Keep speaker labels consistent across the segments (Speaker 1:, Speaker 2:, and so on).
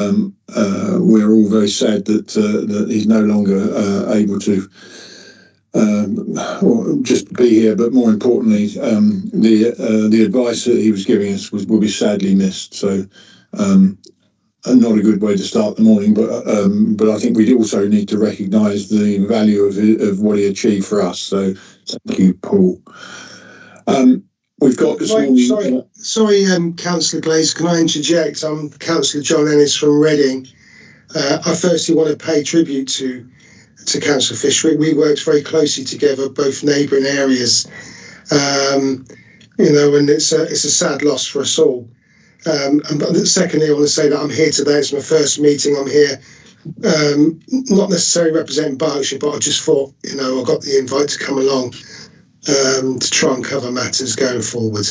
Speaker 1: we're all very sad that he's no longer able to or just be here. But more importantly, the advice that he was giving us will be sadly missed. So. Not a good way to start the morning, but I think we also need to recognise the value of what he achieved for us. So thank you, Paul. We've got this morning.
Speaker 2: Sorry, Councillor Glaze, can I interject? I'm Councillor John Ennis from Reading. I firstly want to pay tribute to Councillor Fish. We worked very closely together, both neighbouring areas. And it's a sad loss for us all. And secondly, I want to say that I'm here today. It's my first meeting. I'm here, not necessarily representing Berkshire, but I just thought, I got the invite to come along to try and cover matters going forward.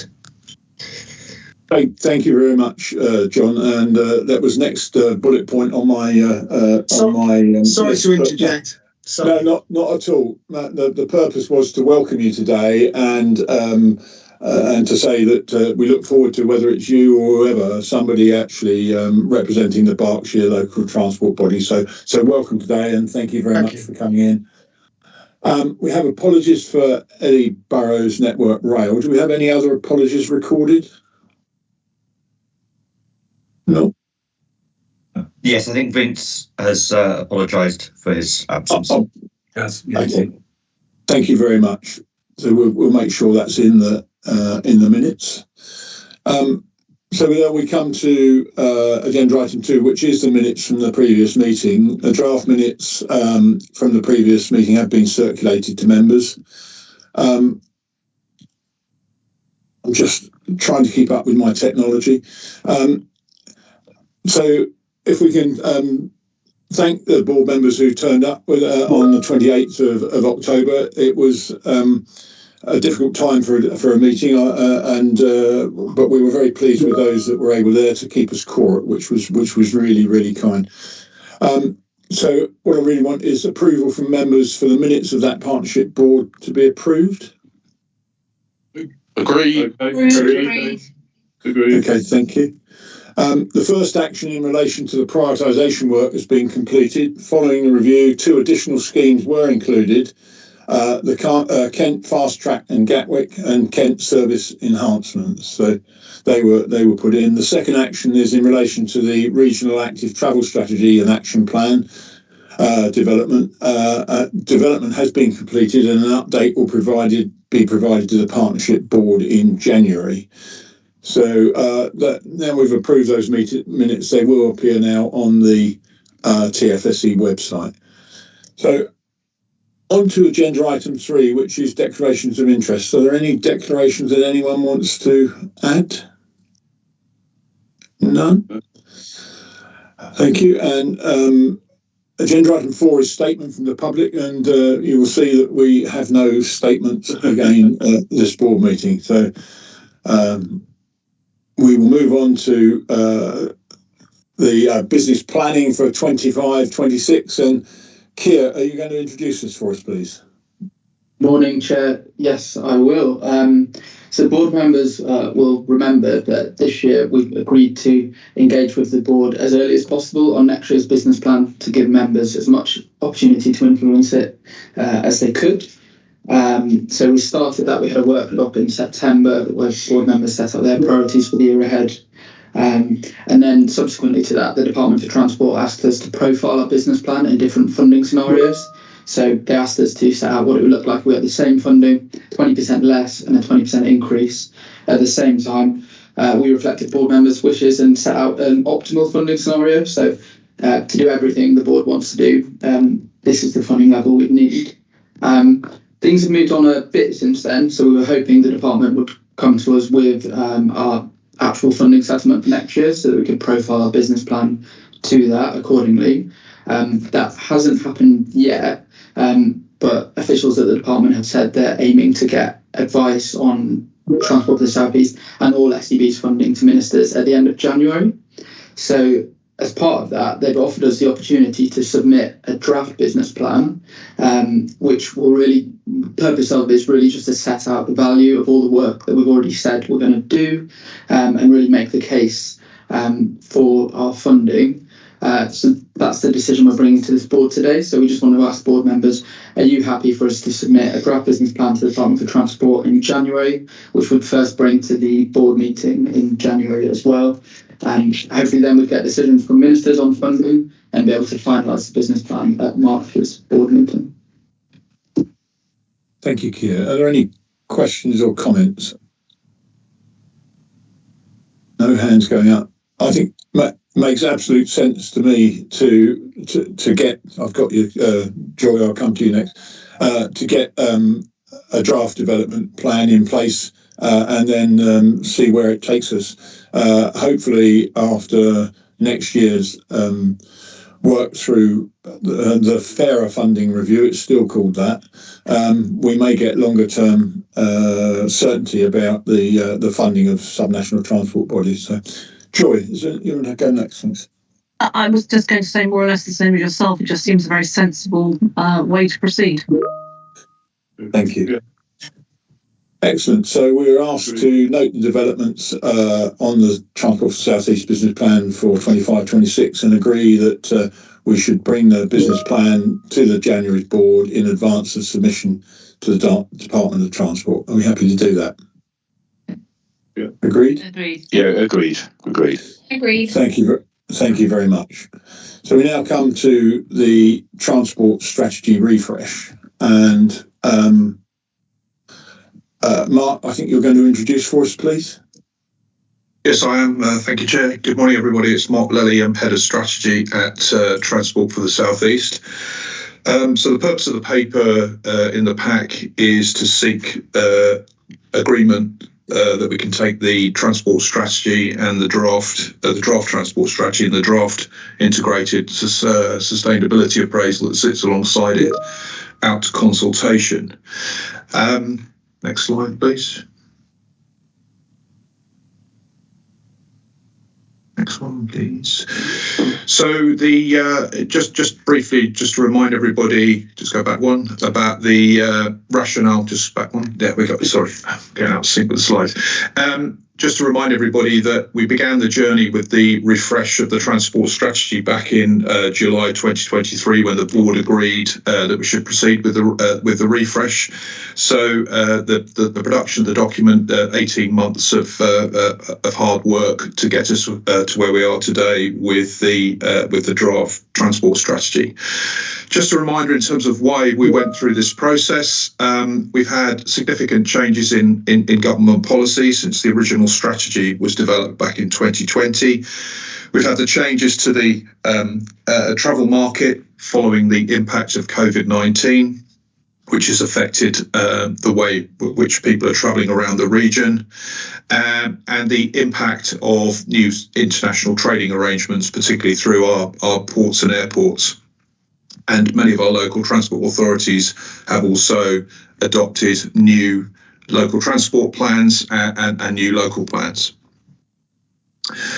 Speaker 1: Thank you very much, John. And that was next bullet point on my.
Speaker 2: Sorry to interject.
Speaker 1: Sorry. No, not at all. The purpose was to welcome you today and to say that we look forward to, whether it's you or whoever, somebody actually representing the Berkshire local transport body. So welcome today, and thank you very much for coming in. We have apologies for Eddie Burrows Network Rail. Do we have any other apologies recorded? No.
Speaker 3: Yes, I think Vince has apologised for his absence.
Speaker 1: Yes. Okay. Thank you very much. So we'll make sure that's in the minutes. So then we come to agenda item 2, which is the minutes from the previous meeting. The draft minutes from the previous meeting have been circulated to members. I'm just trying to keep up with my technology. So if we can thank the board members who turned up on the 28th of October. It was a difficult time for a meeting, but we were very pleased with those that were able there to keep us core, which was really, really kind. So what I really want is approval from members for the minutes of that partnership board to be approved.
Speaker 4: Agreed.
Speaker 1: Okay, thank you. The first action in relation to the prioritisation work has been completed. Following the review, 2 additional schemes were included. The Kent Fast Track and Gatwick and Kent Service Enhancements. So they were put in. The second action is in relation to the Regional Active Travel Strategy and Action Plan development. Development has been completed and an update will be provided to the Partnership Board in January. So now we've approved those minutes. They will appear now on the TFSE website. So on to agenda item 3, which is declarations of interest. Are there any declarations that anyone wants to add? None? Thank you. And agenda item 4 is statement from the public, and you will see that we have no statements again at this board meeting. So we will move on to the business planning for 25-26, and Keir, are you going to introduce this for us, please?
Speaker 5: Morning, Chair. Yes, I will. So board members will remember that this year we've agreed to engage with the board as early as possible on next year's business plan to give members as much opportunity to influence it as they could. So we started that. We had a workshop in September where board members set out their priorities for the year ahead. And then subsequently to that, the Department for Transport asked us to profile our business plan in different funding scenarios. So they asked us to set out what it would look like if we had the same funding, 20% less and a 20% increase. At the same time, we reflected board members' wishes and set out an optimal funding scenario. So to do everything the board wants to do, this is the funding level we'd need. Things have moved on a bit since then, so we were hoping the department would come to us with our actual funding settlement for next year so that we could profile our business plan to that accordingly. That hasn't happened yet, but officials at the department have said they're aiming to get advice on Transport for the South East and all SEB's funding to ministers at the end of January. So as part of that, they've offered us the opportunity to submit a draft business plan, which will really, the purpose of it is really just to set out the value of all the work that we've already said we're going to do, and really make the case for our funding. So that's the decision we're bringing to this board today. So we just want to ask board members, are you happy for us to submit a draft business plan to the Department for Transport in January, which would first bring to the board meeting in January as well? And hopefully then we'd get decisions from ministers on funding and be able to finalise the business plan at March's board meeting.
Speaker 1: Thank you, Keir. Are there any questions or comments? No hands going up. I think makes absolute sense to me to get. I've got you, Joy. I'll come to you next. To get a draft development plan in place and then see where it takes us. Hopefully, after next year's work through the fairer funding review, it's still called that, we may get longer term certainty about the funding of subnational transport bodies. So, Joy, you want to go next? Thanks.
Speaker 4: I was just going to say more or less the same as yourself. It just seems a very sensible way to proceed.
Speaker 1: Thank you. Yeah. Excellent. So we were asked to note the developments on the Transport for South East business plan for 25-26 and agree that we should bring the business plan to the January board in advance of submission to the Department of Transport. Are we happy to do that?
Speaker 6: Yeah.
Speaker 1: Agreed?
Speaker 4: Agreed.
Speaker 6: Yeah, agreed.
Speaker 4: Agreed.
Speaker 1: Thank you very much. So we now come to the transport strategy refresh, and Mark, I think you're going to introduce for us, please.
Speaker 7: Yes, I am. Thank you, Chair. Good morning, everybody. It's Mark Lely. I'm Head of Strategy at Transport for the South East. So the purpose of the paper in the pack is to seek agreement that we can take the transport strategy and the draft transport strategy and the draft integrated sustainability appraisal that sits alongside it out to consultation. Next slide, please. Next one, please. So the just briefly, just to remind everybody, just go back one, about the rationale. Just back one. There we go. Sorry, I'm getting out of sync with the slides. Just to remind everybody that we began the journey with the refresh of the transport strategy back in July 2023, when the board agreed that we should proceed with the refresh. So the production of the document, 18 months of hard work to get us to where we are today with the draft transport strategy. Just a reminder in terms of why we went through this process. We've had significant changes in government policy since the original strategy was developed back in 2020. We've had the changes to the travel market following the impact of COVID-19, which has affected the way which people are travelling around the region, and the impact of new international trading arrangements, particularly through our ports and airports. And many of our local transport authorities have also adopted new local transport plans and new local plans.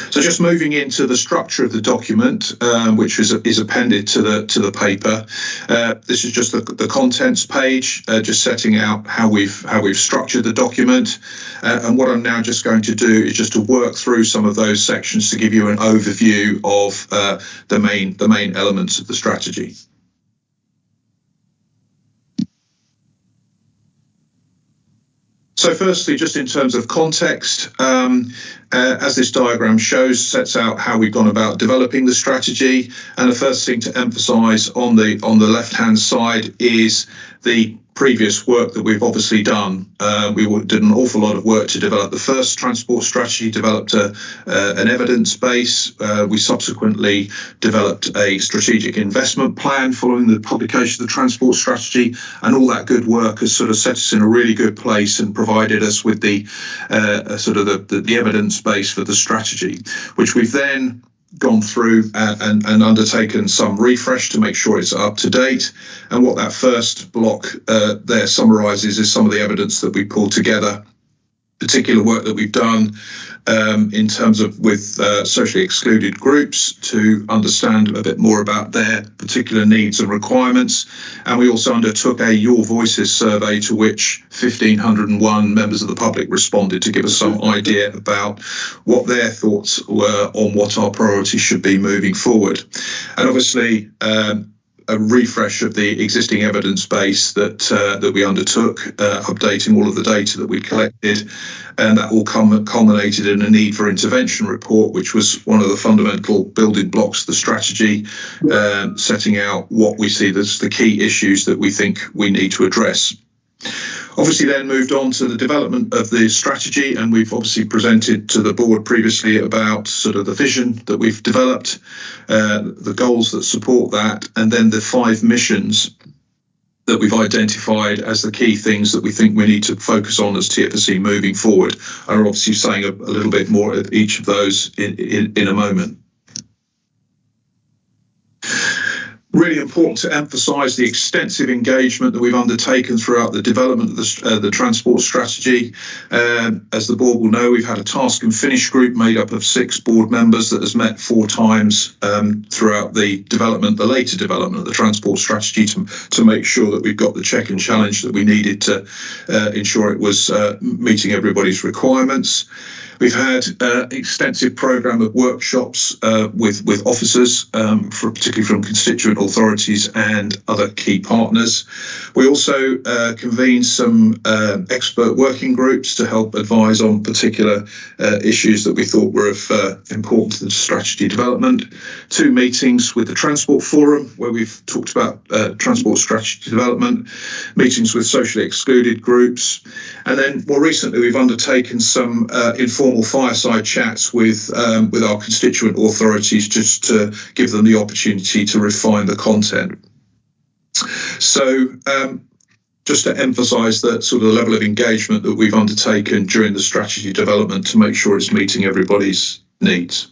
Speaker 7: So just moving into the structure of the document, which is appended to the paper. This is just the contents page, just setting out how we've structured the document. And what I'm now just going to do is just to work through some of those sections to give you an overview of the main elements of the strategy. So firstly, just in terms of context, as this diagram shows, sets out how we've gone about developing the strategy. And the first thing to emphasise on the left-hand side is the previous work that we've obviously done. We did an awful lot of work to develop the first transport strategy, developed an evidence base. We subsequently developed a strategic investment plan following the publication of the transport strategy, and all that good work has sort of set us in a really good place and provided us with the the evidence base for the strategy, which we've then gone through and undertaken some refresh to make sure it's up to date. And what that first block there summarises is some of the evidence that we pulled together particular work that we've done in terms of with socially excluded groups to understand a bit more about their particular needs and requirements. And we also undertook a Your Voices survey to which 1,501 members of the public responded to give us some idea about what their thoughts were on what our priorities should be moving forward. And obviously, a refresh of the existing evidence base that we undertook, updating all of the data that we collected, and that all culminated in a need for intervention report, which was one of the fundamental building blocks of the strategy, setting out what we see as the key issues that we think we need to address. Obviously then moved on to the development of the strategy, and we've obviously presented to the board previously about sort of the vision that we've developed, the goals that support that, and then the 5 missions that we've identified as the key things that we think we need to focus on as TFSE moving forward. I'm obviously saying a little bit more at each of those in a moment. Really important to emphasise the extensive engagement that we've undertaken throughout the development of the transport strategy. As the board will know, we've had a task and finish group made up of 6 board members that has met 4 times throughout the later development of the transport strategy to make sure that we've got the check and challenge that we needed to ensure it was meeting everybody's requirements. We've had an extensive programme of workshops with officers, particularly from constituent authorities and other key partners. We also convened some expert working groups to help advise on particular issues that we thought were of importance to the strategy development. 2 meetings with the Transport Forum, where we've talked about transport strategy development, meetings with socially excluded groups, and then more recently we've undertaken some informal fireside chats with our constituent authorities just to give them the opportunity to refine the content. So just to emphasise that sort of the level of engagement that we've undertaken during the strategy development to make sure it's meeting everybody's needs.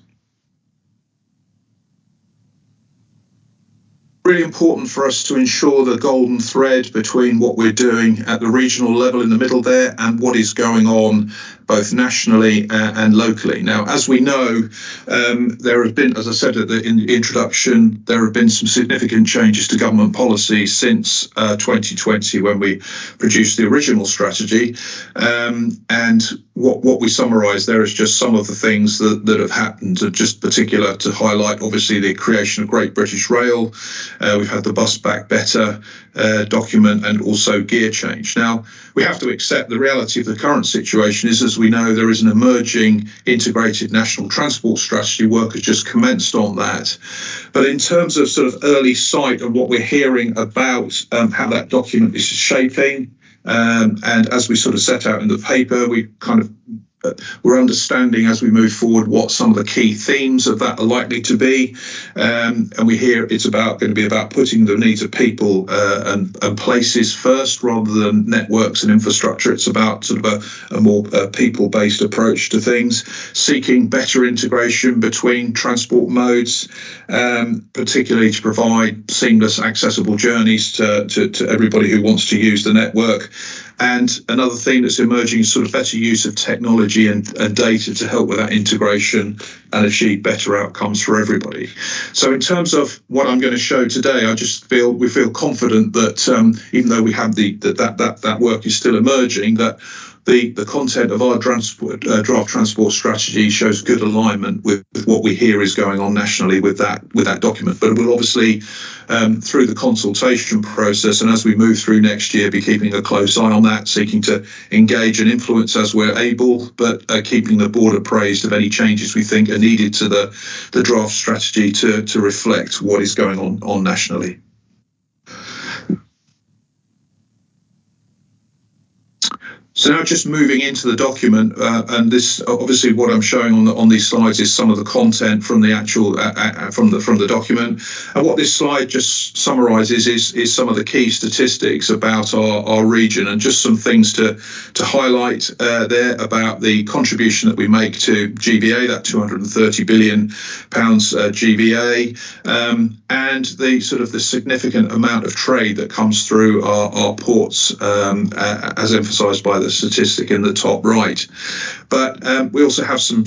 Speaker 7: Really important for us to ensure the golden thread between what we're doing at the regional level in the middle there and what is going on both nationally and locally. Now, as we know, there have been, as I said in the introduction, there have been some significant changes to government policy since 2020 when we produced the original strategy. And what we summarise there is just some of the things that have happened, just particular to highlight, obviously, the creation of Great British Rail. We've had the Bus Back Better document and also gear change. Now, we have to accept the reality of the current situation is, as we know, there is an emerging integrated national transport strategy. Work has just commenced on that. But in terms of sort of early sight of what we're hearing about how that document is shaping, and as we sort of set out in the paper, we kind of we're understanding as we move forward what some of the key themes of that are likely to be, and we hear it's going to be about putting the needs of people and places first rather than networks and infrastructure. It's about sort of a more people-based approach to things, seeking better integration between transport modes, particularly to provide seamless, accessible journeys to everybody who wants to use the network. And another thing that's emerging is sort of better use of technology and data to help with that integration and achieve better outcomes for everybody. So in terms of what I'm going to show today, we feel confident that even though we have that work is still emerging, that the content of our draft transport strategy shows good alignment with what we hear is going on nationally with that document. But we'll obviously, through the consultation process and as we move through next year, be keeping a close eye on that, seeking to engage and influence as we're able, but keeping the board appraised of any changes we think are needed to the draft strategy to reflect what is going on nationally. So now just moving into the document, and this obviously what I'm showing on these slides is some of the content from the actual from the document. And what this slide just summarises is some of the key statistics about our region and just some things to highlight there about the contribution that we make to GVA, that £230 billion GVA, and the sort of the significant amount of trade that comes through our ports, as emphasised by the statistic in the top right. But we also have some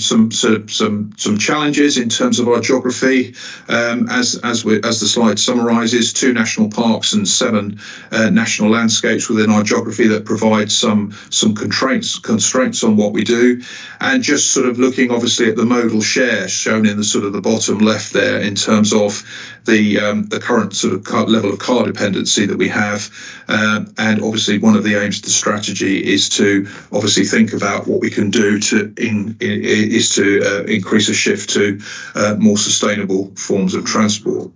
Speaker 7: challenges in terms of our geography. As the slide summarises, 2 national parks and 7 national landscapes within our geography that provide some constraints on what we do, and just sort of looking obviously at the modal share shown in the sort of the bottom left there in terms of the current sort of level of car dependency that we have, and obviously one of the aims of the strategy is to obviously think about what we can do to increase a shift to more sustainable forms of transport.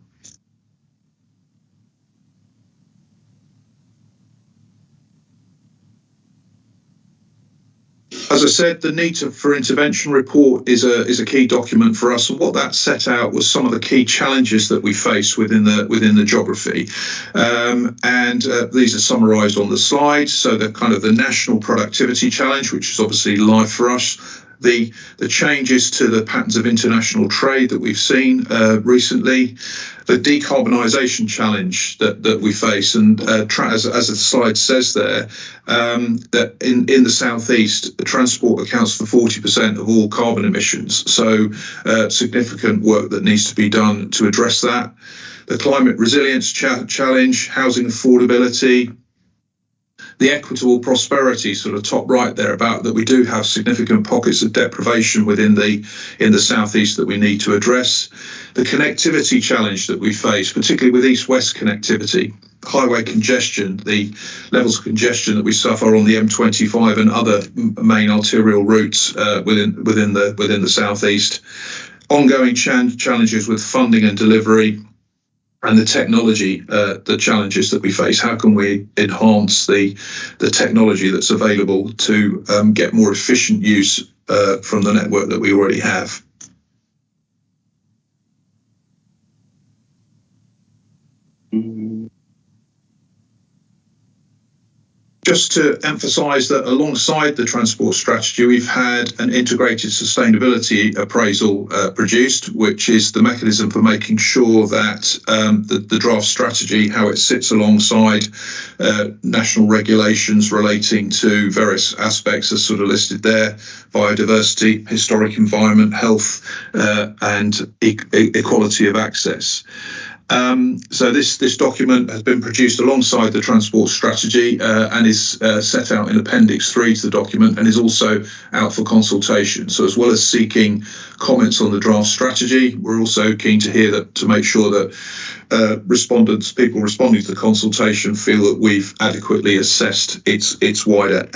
Speaker 7: As I said, the Need for Intervention report is a key document for us, and what that set out was some of the key challenges that we face within the geography, and these are summarised on the slide. So the kind of the national productivity challenge, which is obviously live for us. The changes to the patterns of international trade that we've seen recently, the decarbonisation challenge that we face, and as the slide says there, that in the southeast, transport accounts for 40% of all carbon emissions. So significant work that needs to be done to address that. The climate resilience challenge, housing affordability. The equitable prosperity, sort of top right there, about that we do have significant pockets of deprivation in the southeast that we need to address. The connectivity challenge that we face, particularly with east-west connectivity, highway congestion, the levels of congestion that we suffer on the M25 and other main arterial routes within the southeast. Ongoing challenges with funding and delivery. And the technology, the challenges that we face. How can we enhance the technology that's available to get more efficient use from the network that we already have? Just to emphasise that alongside the transport strategy, we've had an integrated sustainability appraisal produced, which is the mechanism for making sure that the draft strategy, how it sits alongside national regulations relating to various aspects as sort of listed there, biodiversity, historic environment, health, and equality of access. So this document has been produced alongside the transport strategy and is set out in Appendix 3 to the document, and is also out for consultation. So as well as seeking comments on the draft strategy, we're also keen to hear that, to make sure that people responding to the consultation feel that we've adequately assessed its wider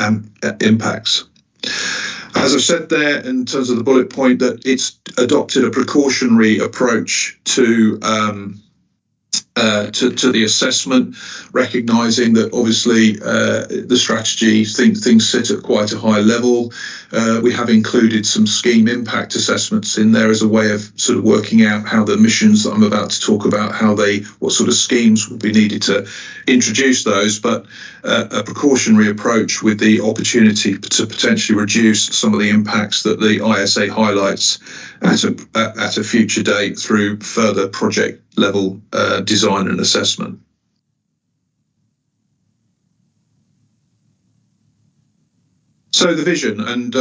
Speaker 7: impacts. As I've said there, in terms of the bullet point, that it's adopted a precautionary approach to the assessment, recognising that obviously the strategy, things sit at quite a high level. We have included some scheme impact assessments in there as a way of sort of working out how the emissions that I'm about to talk about, what sort of schemes would be needed to introduce those, but a precautionary approach with the opportunity to potentially reduce some of the impacts that the ISA highlights at a future date through further project level design and assessment. So the vision, and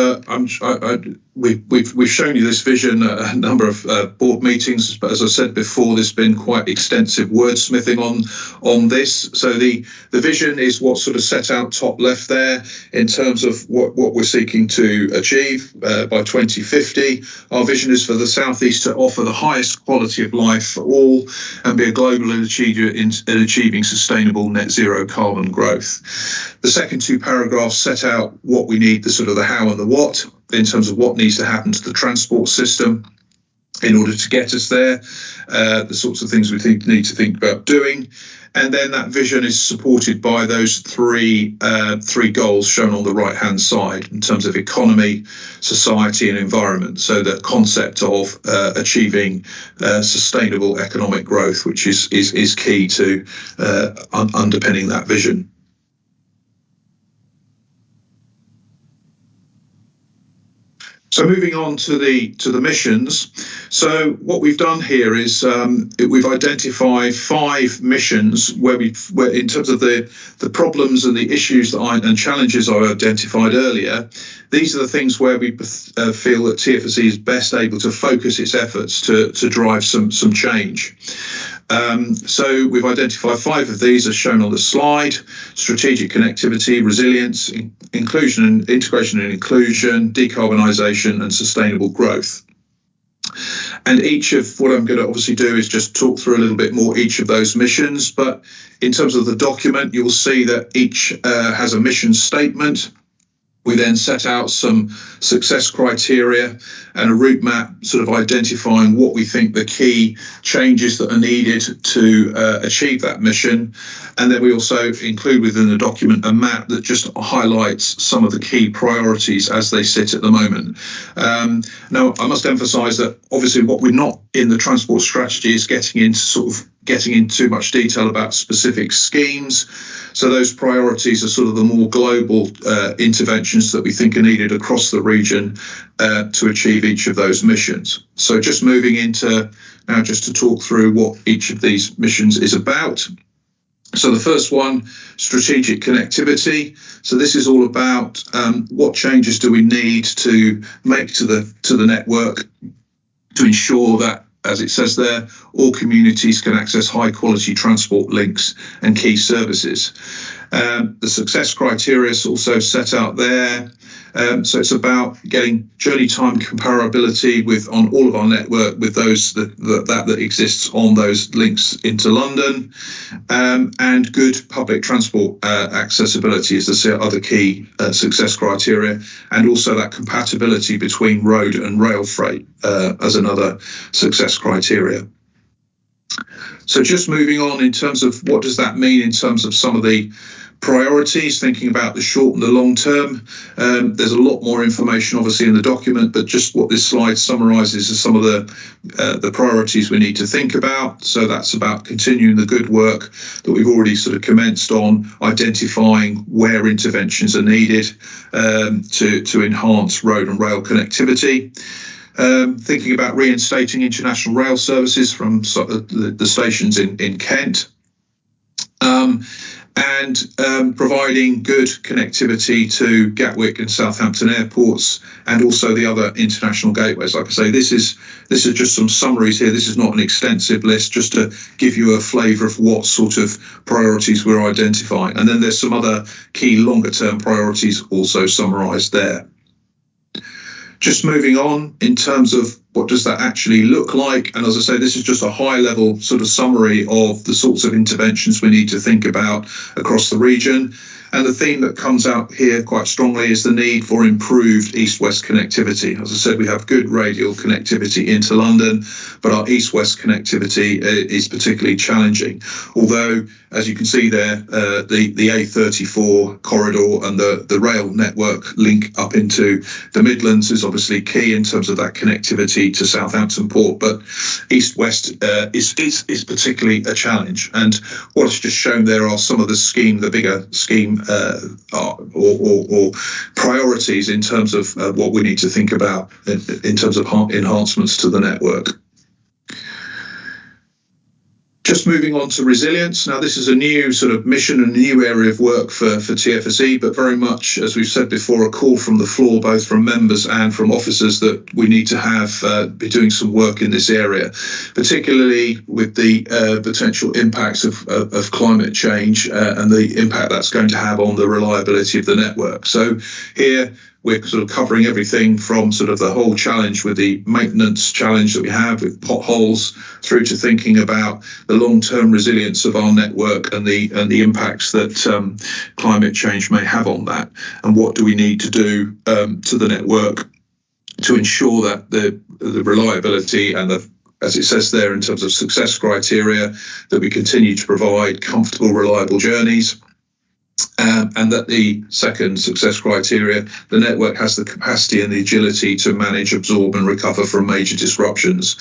Speaker 7: we've shown you this vision at a number of board meetings, but as I said before, there's been quite extensive wordsmithing on this. So the vision is what's sort of set out top left there in terms of what we're seeking to achieve by 2050. Our vision is for the South East to offer the highest quality of life for all and be a global achiever in achieving sustainable net zero carbon growth. The second 2 paragraphs set out what we need, the sort of the how and the what, in terms of what needs to happen to the transport system in order to get us there, the sorts of things we need to think about doing. And then that vision is supported by those three goals shown on the right-hand side in terms of economy, society and environment. So the concept of achieving sustainable economic growth, which is key to underpinning that vision. So moving on to the missions. So what we've done here is we've identified 5 missions where in terms of the problems and the issues and challenges I identified earlier, these are the things where we feel that TFSE is best able to focus its efforts to drive some change. So we've identified 5 of these as shown on the slide: strategic connectivity, resilience, inclusion and integration and inclusion, decarbonisation and sustainable growth. And each of what I'm going to obviously do is just talk through a little bit more each of those missions. But in terms of the document, you will see that each has a mission statement. We then set out some success criteria and a route map sort of identifying what we think the key changes that are needed to achieve that mission. And then we also include within the document a map that just highlights some of the key priorities as they sit at the moment. Now, I must emphasise that obviously what we're not in the transport strategy is getting into too much detail about specific schemes. So those priorities are sort of the more global interventions that we think are needed across the region to achieve each of those missions. So just moving into now just to talk through what each of these missions is about. So the first one, strategic connectivity. So this is all about what changes do we need to make to the network to ensure that, as it says there, all communities can access high quality transport links and key services. The success criteria is also set out there. So it's about getting journey time comparability on all of our network with those that exists on those links into London, and good public transport accessibility is the other key success criteria, and also that compatibility between road and rail freight as another success criteria. So just moving on in terms of what does that mean in terms of some of the priorities, thinking about the short and the long term. There's a lot more information obviously in the document, but just what this slide summarises is some of the priorities we need to think about. So that's about continuing the good work that we've already sort of commenced on, identifying where interventions are needed to enhance road and rail connectivity. Thinking about reinstating international rail services from the stations in Kent. And providing good connectivity to Gatwick and Southampton airports, and also the other international gateways. Like I say, this is just some summaries here. This is not an extensive list, just to give you a flavour of what sort of priorities we're identifying. And then there's some other key longer term priorities also summarised there. Just moving on in terms of what does that actually look like? And as I say, this is just a high level sort of summary of the sorts of interventions we need to think about across the region. And the theme that comes out here quite strongly is the need for improved east-west connectivity. As I said, we have good radial connectivity into London, but our east-west connectivity is particularly challenging. Although, as you can see there, the A34 corridor and the rail network link up into the Midlands is obviously key in terms of that connectivity to Southampton Port, but east-west is particularly a challenge. And what is just shown there are some of the bigger scheme or priorities in terms of what we need to think about in terms of enhancements to the network. Just moving on to resilience. Now, this is a new sort of mission and a new area of work for TFSE, but very much, as we've said before, a call from the floor, both from members and from officers, that we need to be doing some work in this area, particularly with the potential impacts of climate change and the impact that's going to have on the reliability of the network. So here, we're sort of covering everything from sort of the whole challenge with the maintenance challenge that we have with potholes, through to thinking about the long-term resilience of our network and the impacts that climate change may have on that, and what do we need to do to the network to ensure that the reliability and as it says there in terms of success criteria, that we continue to provide comfortable, reliable journeys. And that the second success criteria, the network has the capacity and the agility to manage, absorb and recover from major disruptions.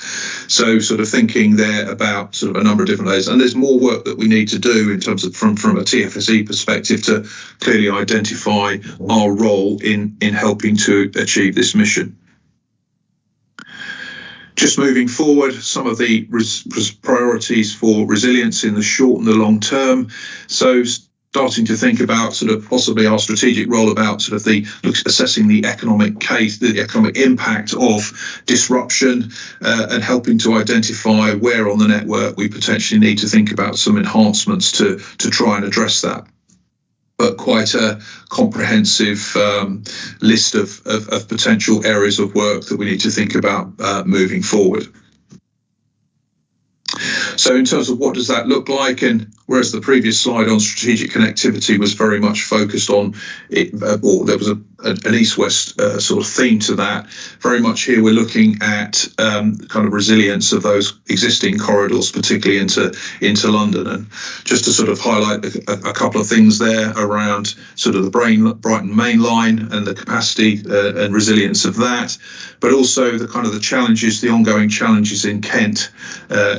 Speaker 7: So sort of thinking there about sort of a number of different layers. And there's more work that we need to do in terms of from a TFSE perspective to clearly identify our role in helping to achieve this mission. Just moving forward, some of the priorities for resilience in the short and the long term. So starting to think about sort of possibly our strategic role about sort of assessing the economic case, the economic impact of disruption, and helping to identify where on the network we potentially need to think about some enhancements to try and address that. But quite a comprehensive list of potential areas of work that we need to think about moving forward. So in terms of what does that look like, and whereas the previous slide on strategic connectivity was very much focused on it, or there was an east-west sort of theme to that, very much here we're looking at kind of resilience of those existing corridors, particularly into London. And just to sort of highlight a couple of things there around sort of the Brighton Main Line and the capacity and resilience of that, but also the kind of the challenges, the ongoing challenges in Kent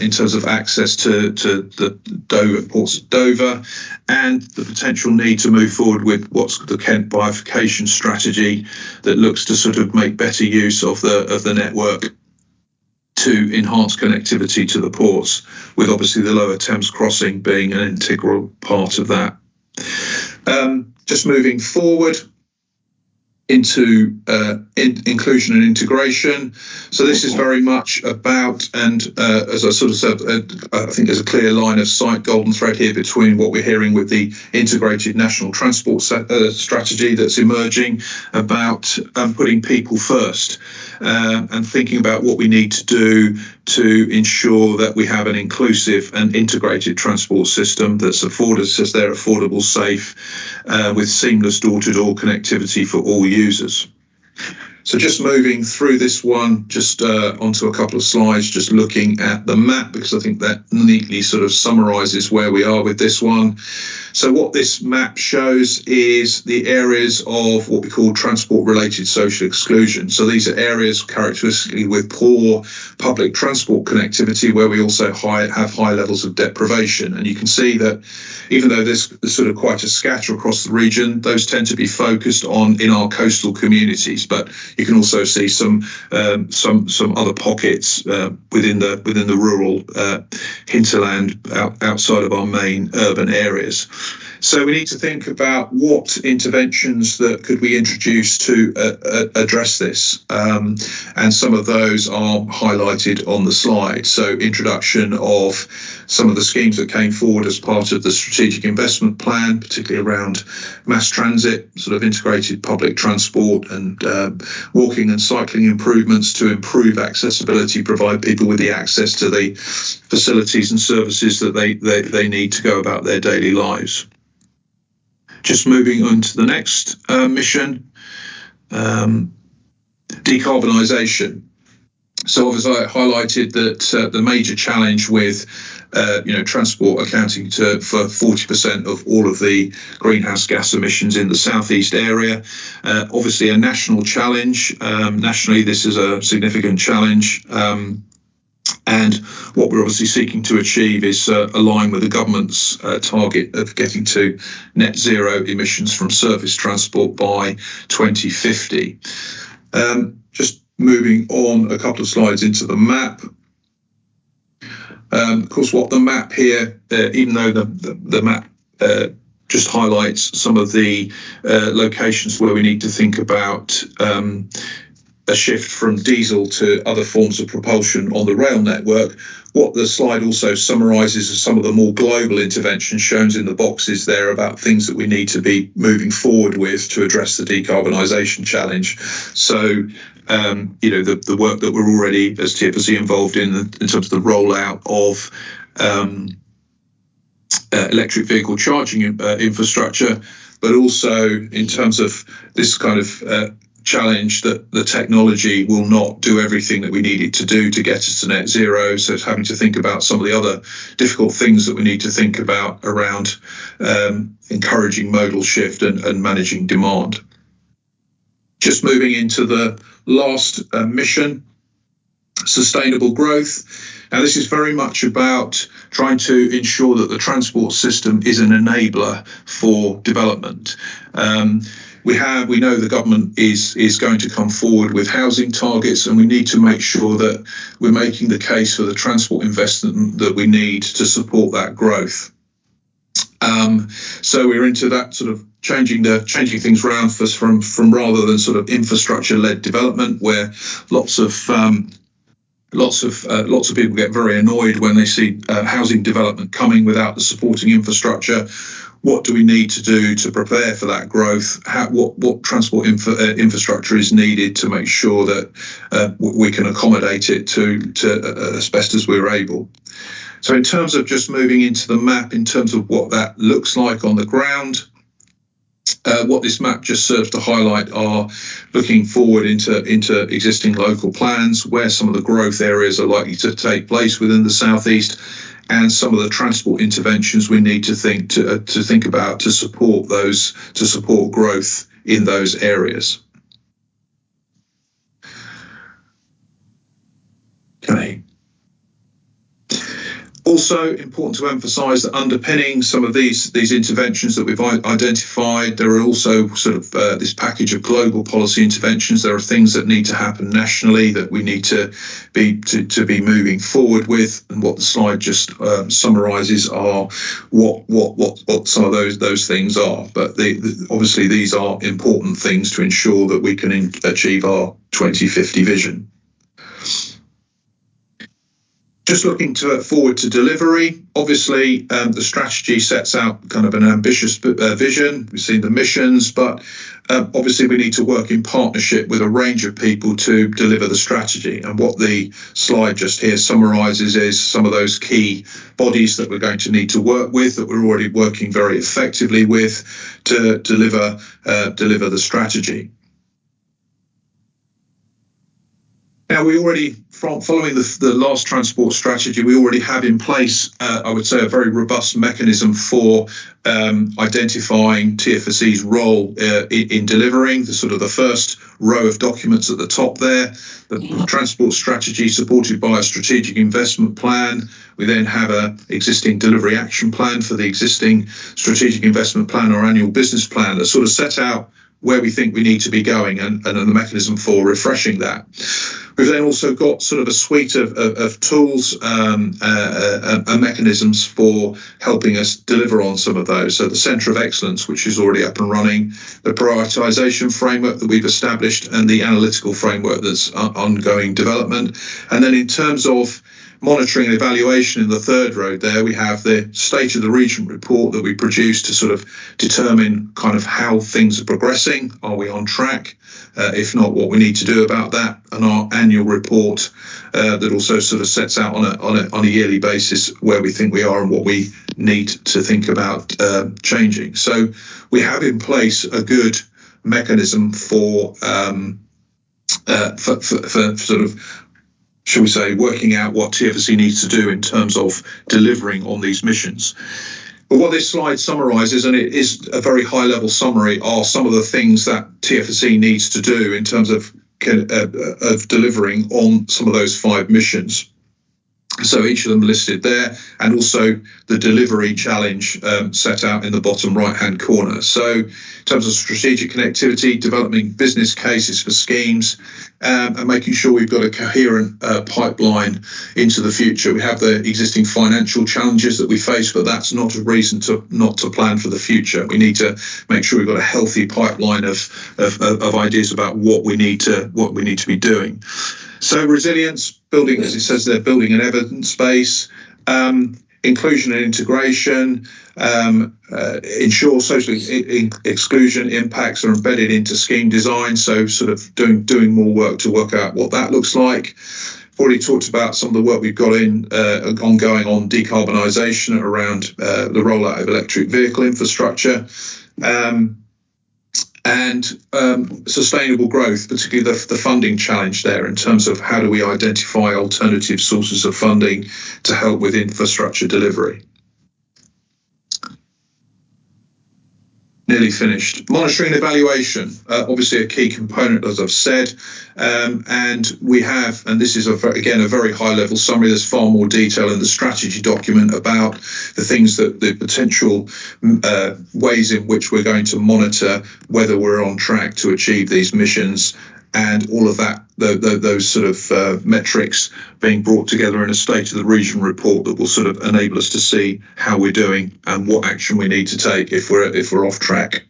Speaker 7: in terms of access to the ports of Dover, and the potential need to move forward with what's the Kent bifurcation strategy that looks to sort of make better use of the network to enhance connectivity to the ports, with obviously the Lower Thames crossing being an integral part of that. Just moving forward into inclusion and integration. So this is very much about, and as I sort of said, I think there's a clear line of sight, golden thread here between what we're hearing with the integrated national transport strategy that's emerging about putting people first and thinking about what we need to do to ensure that we have an inclusive and integrated transport system that's affordable, safe, with seamless door-to-door connectivity for all users. So just moving through this one, just onto a couple of slides, just looking at the map, because I think that neatly sort of summarises where we are with this one. So what this map shows is the areas of what we call transport-related social exclusion. So these are areas characteristically with poor public transport connectivity, where we also have high levels of deprivation. And you can see that even though there's sort of quite a scatter across the region, those tend to be focused in our coastal communities. But you can also see some other pockets within the rural hinterland outside of our main urban areas. So we need to think about what interventions that could we introduce to address this, and some of those are highlighted on the slide. So introduction of some of the schemes that came forward as part of the strategic investment plan, particularly around mass transit, sort of integrated public transport and walking and cycling improvements to improve accessibility, provide people with the access to the facilities and services that they need to go about their daily lives. Just moving on to the next mission, decarbonisation. So as I highlighted that the major challenge with transport accounting for 40% of all of the greenhouse gas emissions in the southeast area, obviously a national challenge. Nationally, this is a significant challenge. And what we're obviously seeking to achieve is align with the government's target of getting to net zero emissions from surface transport by 2050. Just moving on a couple of slides into the map. Of course, what the map here, even though the map just highlights some of the locations where we need to think about a shift from diesel to other forms of propulsion on the rail network, what the slide also summarises is some of the more global interventions shown in the boxes there about things that we need to be moving forward with to address the decarbonisation challenge. So, the work that we're already, as TFC, involved in terms of the rollout of electric vehicle charging infrastructure, but also in terms of this kind of challenge that the technology will not do everything that we need it to do to get us to net zero. So it's having to think about some of the other difficult things that we need to think about around encouraging modal shift and managing demand. Just moving into the last mission, sustainable growth. Now, this is very much about trying to ensure that the transport system is an enabler for development. we know the government is going to come forward with housing targets, and we need to make sure that we're making the case for the transport investment that we need to support that growth. So we're into that sort of changing things around from rather than sort of infrastructure-led development, where lots of people get very annoyed when they see housing development coming without the supporting infrastructure. What do we need to do to prepare for that growth? What transport infrastructure is needed to make sure that we can accommodate it to as best as we're able? So in terms of just moving into the map, in terms of what that looks like on the ground, what this map just serves to highlight are looking forward into existing local plans, where some of the growth areas are likely to take place within the southeast, and some of the transport interventions we need to think about to support growth in those areas. Okay. Also important to emphasise that underpinning some of these interventions that we've identified, there are also sort of this package of global policy interventions. There are things that need to happen nationally that we need to be moving forward with, and what the slide just summarises are what some of those things are. But obviously these are important things to ensure that we can achieve our 2050 vision. Just looking forward to delivery, obviously the strategy sets out kind of an ambitious vision. We've seen the missions, but obviously we need to work in partnership with a range of people to deliver the strategy. And what the slide just here summarises is some of those key bodies that we're going to need to work with, that we're already working very effectively with to deliver the strategy. Now, we already, following the last transport strategy, we already have in place, I would say, a very robust mechanism for identifying TFSE's role in delivering the first row of documents at the top there, the transport strategy supported by a strategic investment plan. We then have an existing delivery action plan for the existing strategic investment plan or annual business plan that sort of set out where we think we need to be going and the mechanism for refreshing that. We've then also got sort of a suite of tools and mechanisms for helping us deliver on some of those. So the Centre of Excellence, which is already up and running, the prioritisation framework that we've established, and the analytical framework that's ongoing development. And then in terms of monitoring and evaluation in the third row there, we have the State of the Region report that we produce to sort of determine kind of how things are progressing. Are we on track? If not, what we need to do about that, and our annual report that also sort of sets out on a yearly basis where we think we are and what we need to think about changing. So we have in place a good mechanism for sort of, shall we say, working out what TFSE needs to do in terms of delivering on these missions. But what this slide summarises, and it is a very high-level summary, are some of the things that TFSE needs to do in terms of delivering on some of those 5 missions. So each of them listed there, and also the delivery challenge set out in the bottom right-hand corner. So in terms of strategic connectivity, developing business cases for schemes, and making sure we've got a coherent pipeline into the future. We have the existing financial challenges that we face, but that's not a reason not to plan for the future. We need to make sure we've got a healthy pipeline of ideas about what we need to be doing. So resilience, building, as it says there, building an evidence base, inclusion and integration, ensure social exclusion impacts are embedded into scheme design. So sort of doing more work to work out what that looks like. Already talked about some of the work we've got ongoing on decarbonisation around the rollout of electric vehicle infrastructure. And sustainable growth, particularly the funding challenge there in terms of how do we identify alternative sources of funding to help with infrastructure delivery. nearly finished. Monitoring and evaluation, obviously a key component, as I've said, and we have, and this is again a very high level summary. There's far more detail in the strategy document about the things that the potential ways in which we're going to monitor whether we're on track to achieve these missions, and all of that, those sort of metrics being brought together in a state of the region report that will sort of enable us to see how we're doing and what action we need to take if we're off track.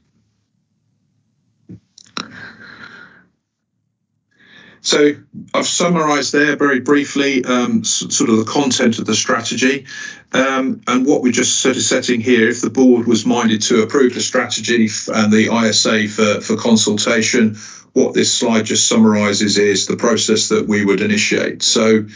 Speaker 7: So I've summarised there very briefly sort of the content of the strategy, and what we're just sort of setting here. If the board was minded to approve the strategy and the ISA for consultation, what this slide just summarises is the process that we would initiate. So,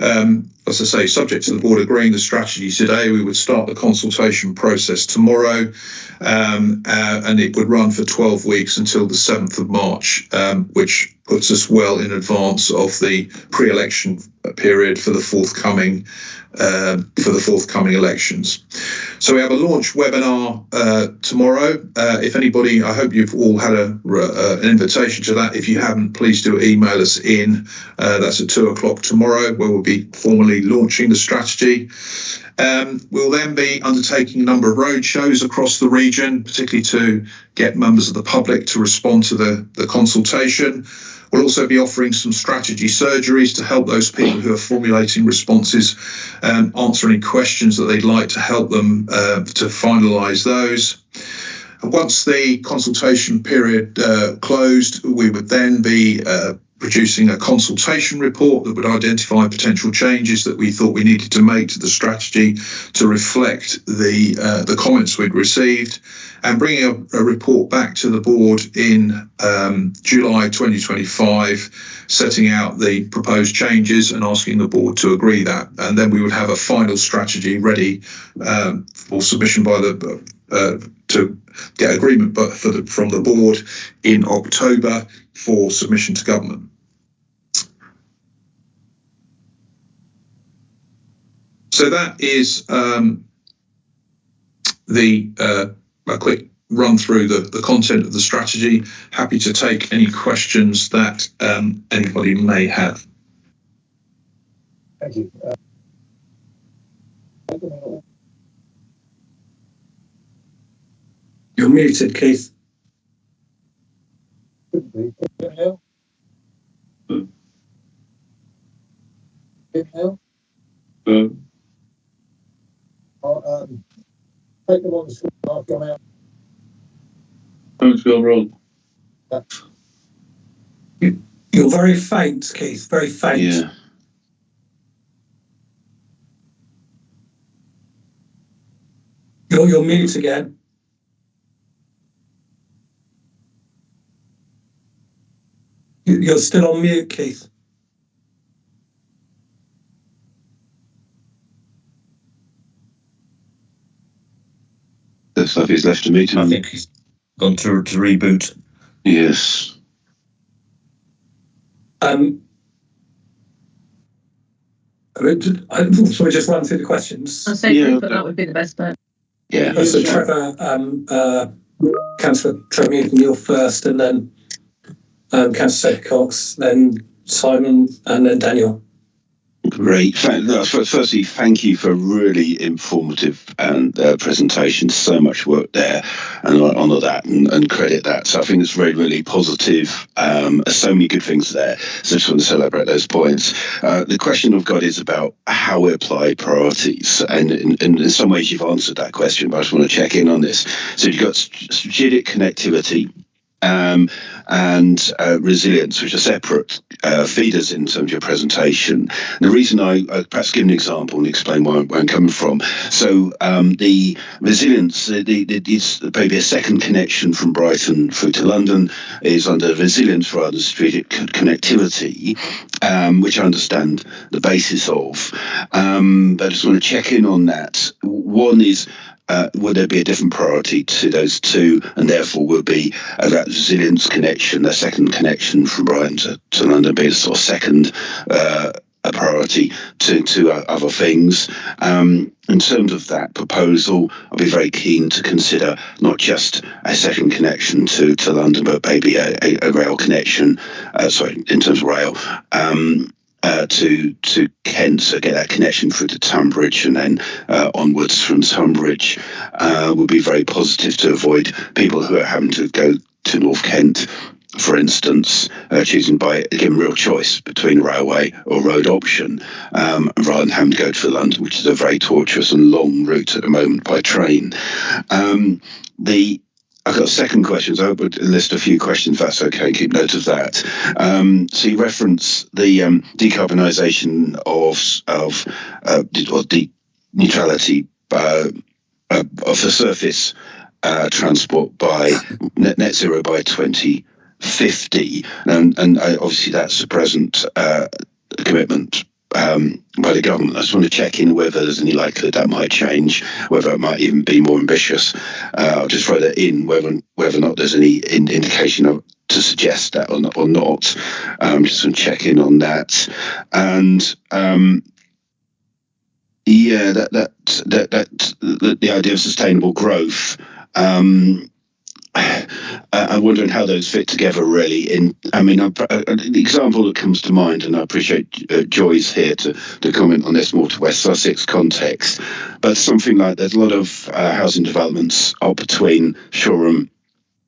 Speaker 7: as I say, subject to the board agreeing the strategy today, we would start the consultation process tomorrow, and it would run for 12 weeks until the 7th of March, which puts us well in advance of the pre-election period for the forthcoming elections. So we have a launch webinar tomorrow. If anybody, I hope you've all had an invitation to that. If you haven't, please do email us in. That's at 2:00 tomorrow, where we'll be formally launching the strategy. We'll then be undertaking a number of road shows across the region, particularly to get members of the public to respond to the consultation. We'll also be offering some strategy surgeries to help those people who are formulating responses answer any questions that they'd like to help them to finalise those. And once the consultation period closed, we would then be producing a consultation report that would identify potential changes that we thought we needed to make to the strategy to reflect the comments we'd received, and bringing a report back to the board in July 2025, setting out the proposed changes and asking the board to agree that. And then we would have a final strategy ready for submission by to get agreement from the board in October for submission to government. So that is a quick run through the content of the strategy. Happy to take any questions that anybody may have.
Speaker 1: Thank you.
Speaker 2: You're muted, Keith.
Speaker 1: Take them on the screen. I've gone out.
Speaker 6: Thanks, Bill Roll.
Speaker 2: You're very faint, Keith. Very faint.
Speaker 6: Yeah.
Speaker 2: You're mute again. You're still on mute, Keith.
Speaker 6: Looks like he's left a meeting.
Speaker 3: I think he's gone to reboot.
Speaker 6: Yes.
Speaker 2: Shall we just run through the questions?
Speaker 4: I'd say but that would be the best bet.
Speaker 6: Yeah.
Speaker 2: So Trevor, Councillor Trevor Newton, you're first, and then Councillor Cox, then Simon, and then Daniel.
Speaker 6: Great. Firstly, thank you for a really informative and presentation. So much work there, and I honour that and credit that. So I think it's really, really positive. So many good things there. So I just want to celebrate those points. The question I've got is about how we apply priorities, and in some ways you've answered that question, but I just want to check in on this. So you've got strategic connectivity. And resilience, which are separate feeders in terms of your presentation. The reason I perhaps give an example and explain where I'm coming from. So the resilience, it's maybe a second connection from Brighton through to London is under resilience rather than strategic connectivity, which I understand the basis of. But I just want to check in on that. One is, would there be a different priority to those two, and therefore will be that resilience connection, the second connection from Brighton to London, be a sort of second a priority to other things. In terms of that proposal, I'll be very keen to consider not just a second connection to London, but maybe a rail connection, in terms of rail, to Kent, so get that connection through to Tunbridge and then onwards from Tunbridge would be very positive to avoid people who are having to go to North Kent, for instance, choosing by given real choice between a railway or road option, rather than having to go to London, which is a very tortuous and long route at the moment by train. I've got second questions. I would list a few questions, if that's okay. Keep note of that. So you reference the decarbonisation or neutrality of the surface transport by net zero by 2050, and obviously that's a present commitment by the government. I just want to check in whether there's any likelihood that might change, whether it might even be more ambitious. I'll just throw that in, whether or not there's any indication to suggest that or not. Just want to check in on that. And the idea of sustainable growth. I'm wondering how those fit together, really. The example that comes to mind, and I appreciate Joy's here to comment on this more to West Sussex context, but something like there's a lot of housing developments up between Shoreham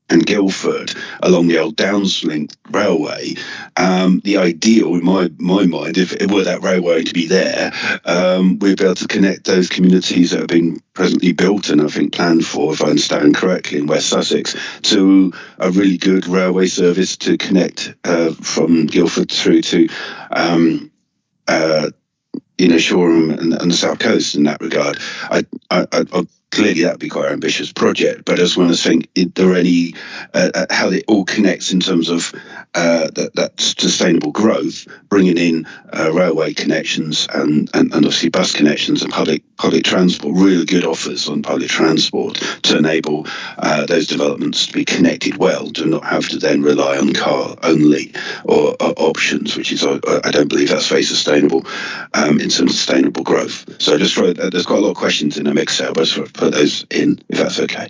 Speaker 6: and Guildford along the old Downslink railway. The ideal, in my mind, if it were that railway to be there, we'd be able to connect those communities that have been presently built and I think planned for, if I understand correctly, in West Sussex, to a really good railway service to connect from Guildford through to Shoreham and the South Coast in that regard. Clearly, that would be quite an ambitious project, but I just want to think, is there any how it all connects in terms of that sustainable growth, bringing in railway connections and obviously bus connections and public transport, really good offers on public transport to enable those developments to be connected well, to not have to then rely on car only or options, which is, I don't believe that's very sustainable in terms of sustainable growth. So I just throw, there's quite a lot of questions in the mix there, but I just put those in, if that's okay.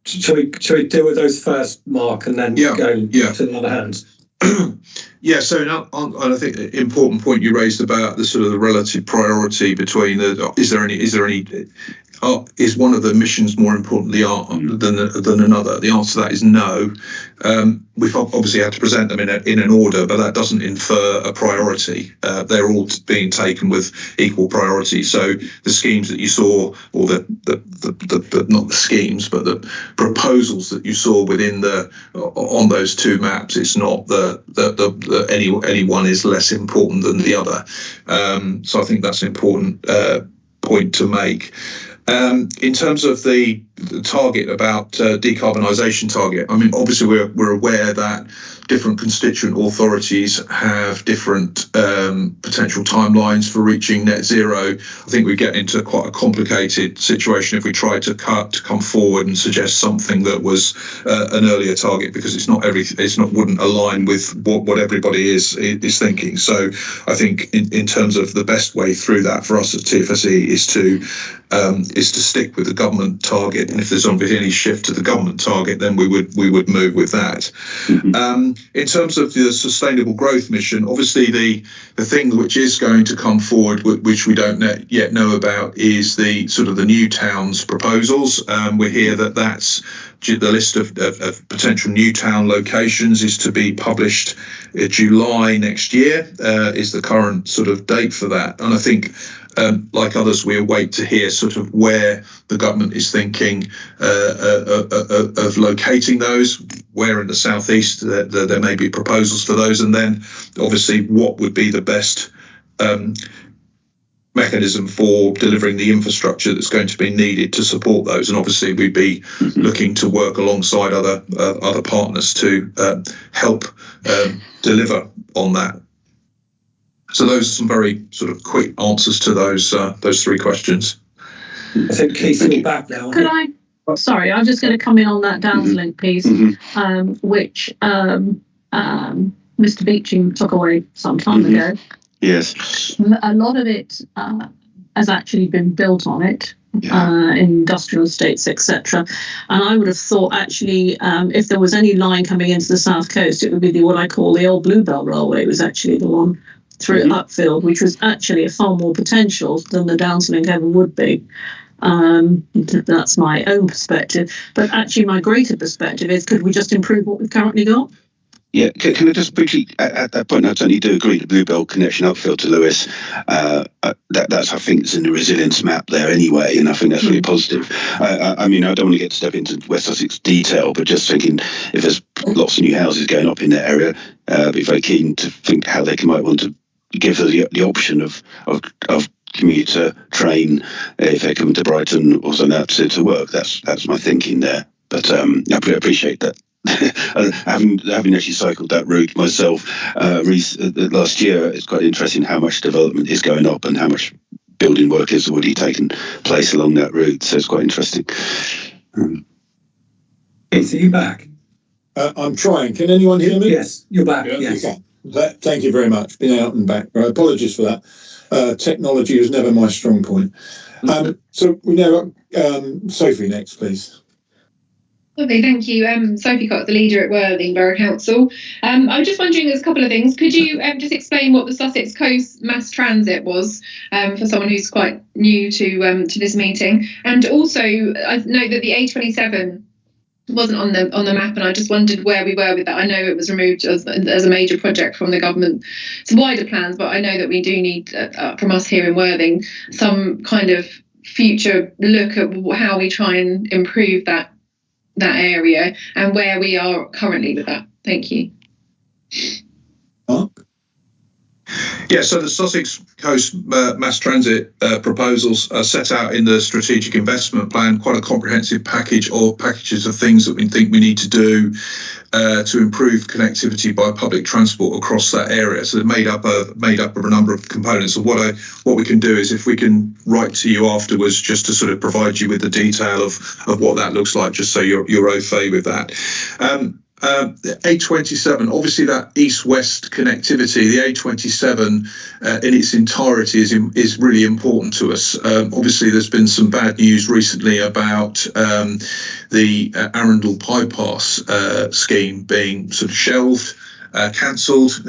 Speaker 8: Shall we deal with those first, Mark, and then go to the other hands?
Speaker 7: Yeah, so I think an important point you raised about the sort of the relative priority between is one of the missions more importantly than another? The answer to that is no. We've obviously had to present them in an order, but that doesn't infer a priority. They're all being taken with equal priority. So the schemes that you saw, or the not the schemes, but the proposals that you saw within on those two maps, it's not any one is less important than the other. So I think that's an important point to make. In terms of the target about decarbonisation target, I mean, obviously we're aware that different constituent authorities have different potential timelines for reaching net zero. I think we get into quite a complicated situation if we try to come forward and suggest something that was an earlier target, because wouldn't align with what everybody is thinking. So I think in terms of the best way through that for us at TFSE is to stick with the government target, and if there's obviously any shift to the government target, then we would move with that. Mm-hmm. In terms of the sustainable growth mission, obviously the thing which is going to come forward, which we don't yet know about, is the sort of the new towns proposals. We hear that's the list of potential new town locations is to be published July next year, is the current sort of date for that. And I think, like others, we await to hear sort of where the government is thinking of locating those, where in the southeast there may be proposals for those, and then obviously what would be the best mechanism for delivering the infrastructure that's going to be needed to support those. And obviously we'd be looking to work alongside other partners to help deliver on that. So those are some very sort of quick answers to those three questions.
Speaker 8: I think Keith, you're back now.
Speaker 4: Could I? Sorry, I'm just going to come in on that Downslink piece, which Mr. Beeching took away some time ago.
Speaker 6: Yes.
Speaker 4: A lot of it has actually been built on it. Industrial estates, etc. And I would have thought, actually, if there was any line coming into the south coast, it would be what I call the old Bluebell Railway. It was actually the one through Upfield, which was actually a far more potential than the Downslink ever would be. That's my own perspective. But actually, my greater perspective is, could we just improve what we've currently got?
Speaker 6: Yeah, can I just briefly, at that point, I totally do agree, the Bluebell connection Upfield to Lewes, that's, I think, it's in the resilience map there anyway, and I think that's really positive. I mean, I don't want to step into West Sussex detail, but just thinking if there's lots of new houses going up in that area, I'd be very keen to think how they might want to give us the option of commuter train if they come to Brighton or something like that to work. That's my thinking there. But I appreciate that. having actually cycled that route myself last year, it's quite interesting how much development is going up and how much building work has already taken place along that route. So it's quite interesting.
Speaker 8: Keith, are you back?
Speaker 1: I'm trying. Can anyone hear me?
Speaker 8: Yes, you're back. Yes.
Speaker 1: Okay. Thank you very much. Been out and back. Apologies for that. Technology was never my strong point. So we now Sophie next, please.
Speaker 9: Lovely, thank you. Sophie Cox, the leader at Worthing Borough Council. I was just wondering, there's a couple of things. Could you just explain what the Sussex Coast Mass Transit was for someone who's quite new to this meeting? And also, I know that the A27 wasn't on the map, and I just wondered where we were with that. I know it was removed as a major project from the government's wider plans, but I know that we do need, from us here in Worthing, some kind of future look at how we try and improve that area and where we are currently with that. Thank you.
Speaker 1: Mark?
Speaker 7: Yeah, so the Sussex Coast Mass Transit proposals are set out in the Strategic Investment Plan, quite a comprehensive packages of things that we think we need to do to improve connectivity by public transport across that area. So they're made up of a number of components. And what we can do is, if we can write to you afterwards, just to sort of provide you with the detail of what that looks like, just so you're au fait with that. The A27, obviously that east-west connectivity, the A27 in its entirety is really important to us. Obviously, there's been some bad news recently about the Arundel bypass scheme being sort of shelved, cancelled,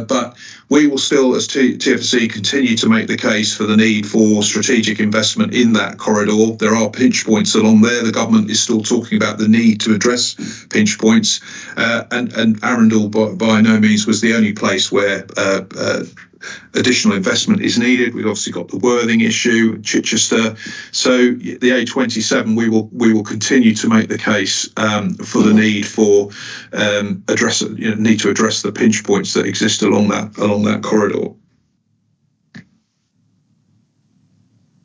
Speaker 7: but we will still, as TFC, continue to make the case for the need for strategic investment in that corridor. There are pinch points along there. The government is still talking about the need to address pinch points, and Arundel by no means was the only place where additional investment is needed. We've obviously got the Worthing issue, Chichester. So the A27, we will continue to make the case for the need for need to address the pinch points that exist along that corridor.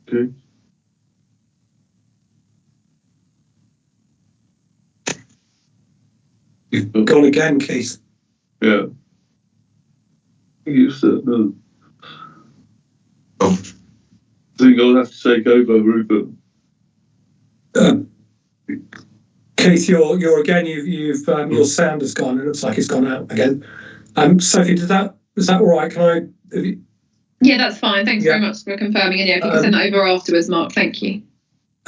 Speaker 1: Okay.
Speaker 8: You've gone again, Keith.
Speaker 10: Yeah. I think I'll have to take over, Rupert.
Speaker 8: Keith, you're again. You've your sound has gone. It looks like it's gone out again. Sophie, is that all right? Can I?
Speaker 9: Yeah, that's fine. Thanks very much for confirming. And yeah, if you can send that over afterwards, Mark. Thank you.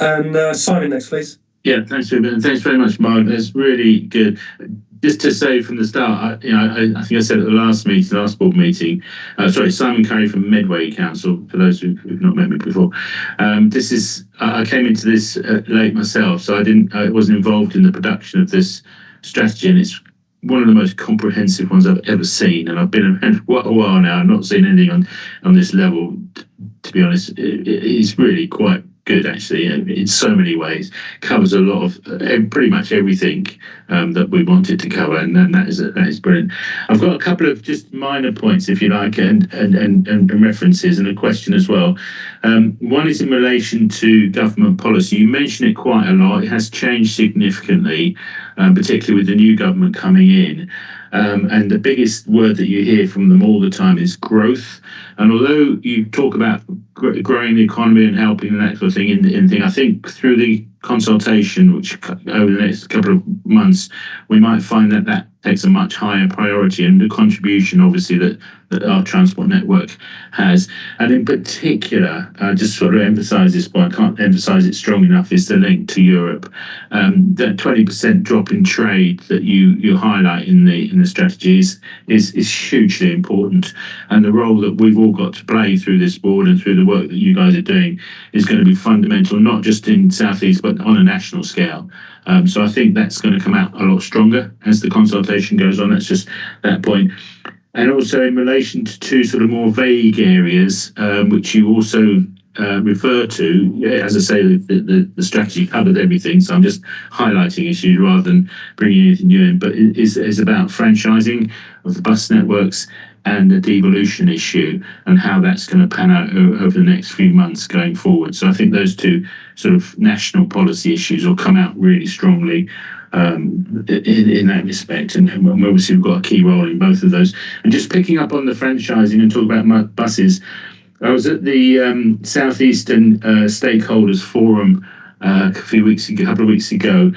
Speaker 8: And Simon next, please.
Speaker 11: Yeah, thanks, Rupert, and thanks very much, Mark. That's really good. Just to say from the start, I think I said at the last board meeting, Simon Curry from Medway Council, for those who've not met me before. I came into this late myself, so I wasn't involved in the production of this strategy, and it's one of the most comprehensive ones I've ever seen, and I've been around quite a while now. I've not seen anything on this level. To be honest, it's really quite good, actually, in so many ways. Covers a lot of pretty much everything that we wanted to cover, and that is brilliant. I've got a couple of just minor points, if you like, and references, and a question as well. One is in relation to government policy. You mention it quite a lot. It has changed significantly, particularly with the new government coming in. And the biggest word that you hear from them all the time is growth. And although you talk about growing the economy and helping and that sort of thing, I think through the consultation, which over the next couple of months, we might find that takes a much higher priority, and the contribution, obviously, that our transport network has. And in particular, just sort of emphasise this, but I can't emphasise it strong enough, is the link to Europe. That 20% drop in trade that you highlight in the strategy is hugely important, and the role that we've all got to play through this board and through the work that you guys are doing is going to be fundamental, not just in South East, but on a national scale. So I think that's going to come out a lot stronger as the consultation goes on. That's just that point. And also in relation to two sort of more vague areas, which you also refer to, as I say, the strategy covered everything, so I'm just highlighting issues rather than bringing anything new in, but it is about franchising of the bus networks and the devolution issue and how that's going to pan out over the next few months going forward. So I think those two sort of national policy issues will come out really strongly in that respect, and obviously we've got a key role in both of those. And just picking up on the franchising and talk about buses, I was at the Southeastern Stakeholders Forum a couple of weeks ago.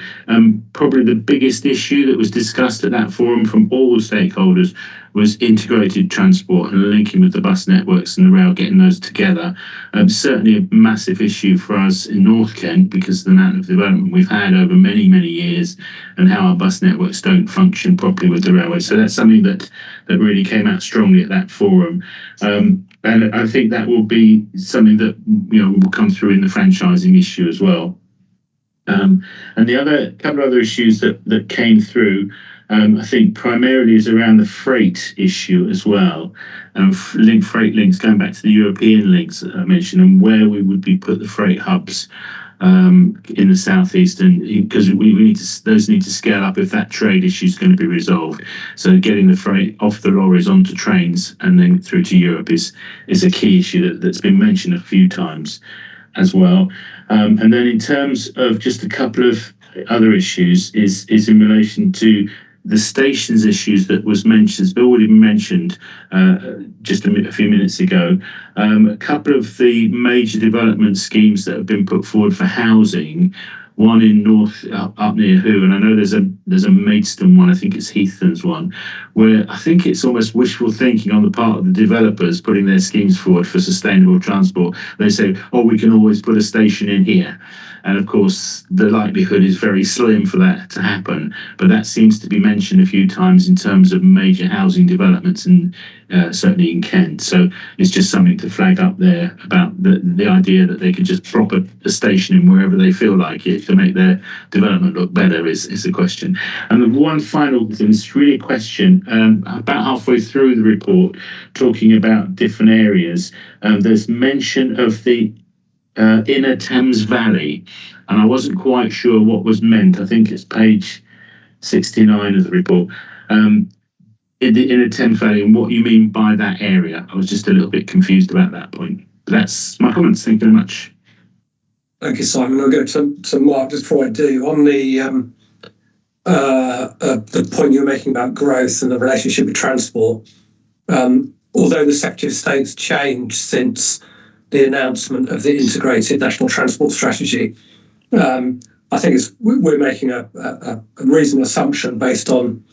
Speaker 11: Probably the biggest issue that was discussed at that forum from all the stakeholders was integrated transport and linking with the bus networks and the rail, getting those together. Certainly a massive issue for us in North Kent because of the amount of development we've had over many, many years and how our bus networks don't function properly with the railway. So that's something that really came out strongly at that forum. And I think that will be something that will come through in the franchising issue as well. And the couple of other issues that came through, I think primarily is around the freight issue as well. Freight links, going back to the European links that I mentioned, and where we would put the freight hubs in the southeast, and because those need to scale up if that trade issue is going to be resolved. So getting the freight off the lorries onto trains and then through to Europe is a key issue that's been mentioned a few times as well. And then in terms of just a couple of other issues is in relation to the stations issues that was mentioned, has already been mentioned just a few minutes ago. A couple of the major development schemes that have been put forward for housing, one in North up near Who, and I know there's a Maidstone one, I think it's Heathlands one, where I think it's almost wishful thinking on the part of the developers putting their schemes forward for sustainable transport. They say, we can always put a station in here. And of course, the likelihood is very slim for that to happen. But that seems to be mentioned a few times in terms of major housing developments, and certainly in Kent. So it's just something to flag up there about the idea that they could just drop a station in wherever they feel like it to make their development look better is the question. And the one final thing is really a question, about halfway through the report, talking about different areas. There's mention of the Inner Thames Valley, and I wasn't quite sure what was meant. I think it's page 69 of the report. In the Inner Thames Valley, and what you mean by that area. I was just a little bit confused about that point. But that's my comments. Thank you very much.
Speaker 8: Thank you, Simon. I'll go to Mark just before I do. On the point you were making about growth and the relationship with transport, although the Secretary of State's changed since the announcement of the integrated national transport strategy, I think we're making a reasonable assumption based on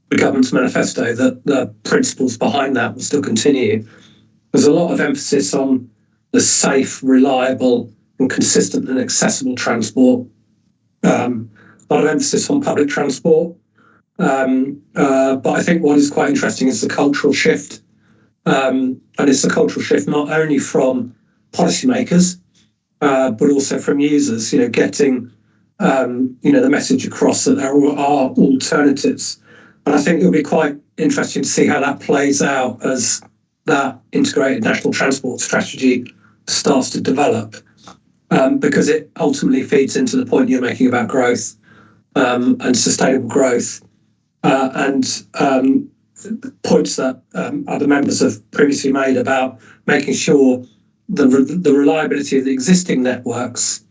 Speaker 8: the government's manifesto that the principles behind that will still continue. There's a lot of emphasis on the safe, reliable and consistent and accessible transport. A lot of emphasis on public transport. But I think what is quite interesting is the cultural shift. And it's the cultural shift not only from policymakers, but also from users, getting, the message across that there are alternatives. And I think it'll be quite interesting to see how that plays out as that integrated national transport strategy starts to develop, because it ultimately feeds into the point you're making about growth and sustainable growth, and points that other members have previously made about making sure the reliability of the existing networks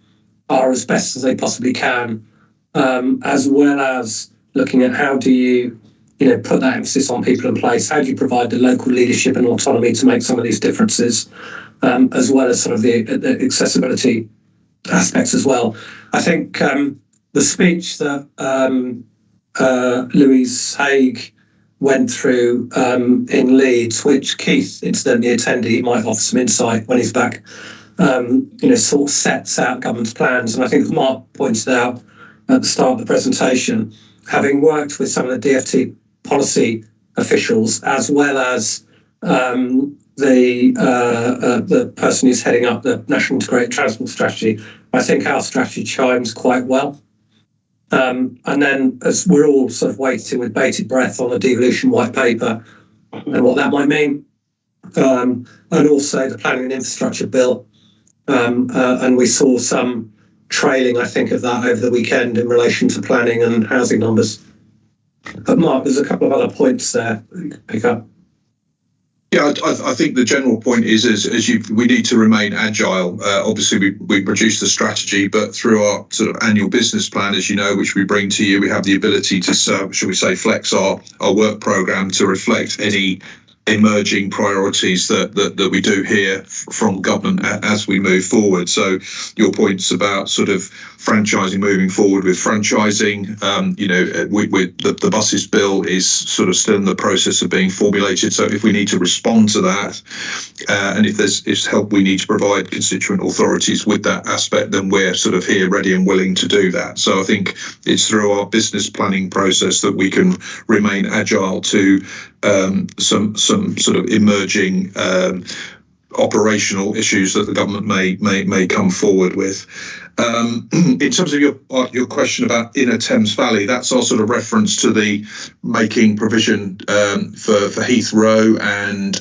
Speaker 8: are as best as they possibly can, as well as looking at how do you put that emphasis on people in place? How do you provide the local leadership and autonomy to make some of these differences, as well as some of the accessibility aspects as well? I think the speech that Louise Haigh went through in Leeds, which Keith incidentally attended, he might offer some insight when he's back, sort of sets out government's plans. And I think as Mark pointed out at the start of the presentation, having worked with some of the DfT policy officials, as well as the person who's heading up the National Integrated Transport Strategy, I think our strategy chimes quite well. And then, as we're all sort of waiting with bated breath on the devolution white paper and what that might mean, and also the planning and infrastructure bill, and we saw some trailing, I think, of that over the weekend in relation to planning and housing numbers. But Mark, there's a couple of other points there you can pick up.
Speaker 7: Yeah, I think the general point is we need to remain agile. Obviously, we produce the strategy, but through our sort of annual business plan, as you know, which we bring to you, we have the ability to, shall we say, flex our work programme to reflect any emerging priorities that we do hear from government as we move forward. So your points about sort of franchising, moving forward with franchising, the buses bill is sort of still in the process of being formulated. So if we need to respond to that, and if there's help we need to provide constituent authorities with that aspect, then we're sort of here ready and willing to do that. So I think it's through our business planning process that we can remain agile to some sort of emerging operational issues that the government may come forward with. In terms of your question about Inner Thames Valley, that's our sort of reference to the making provision for Heathrow and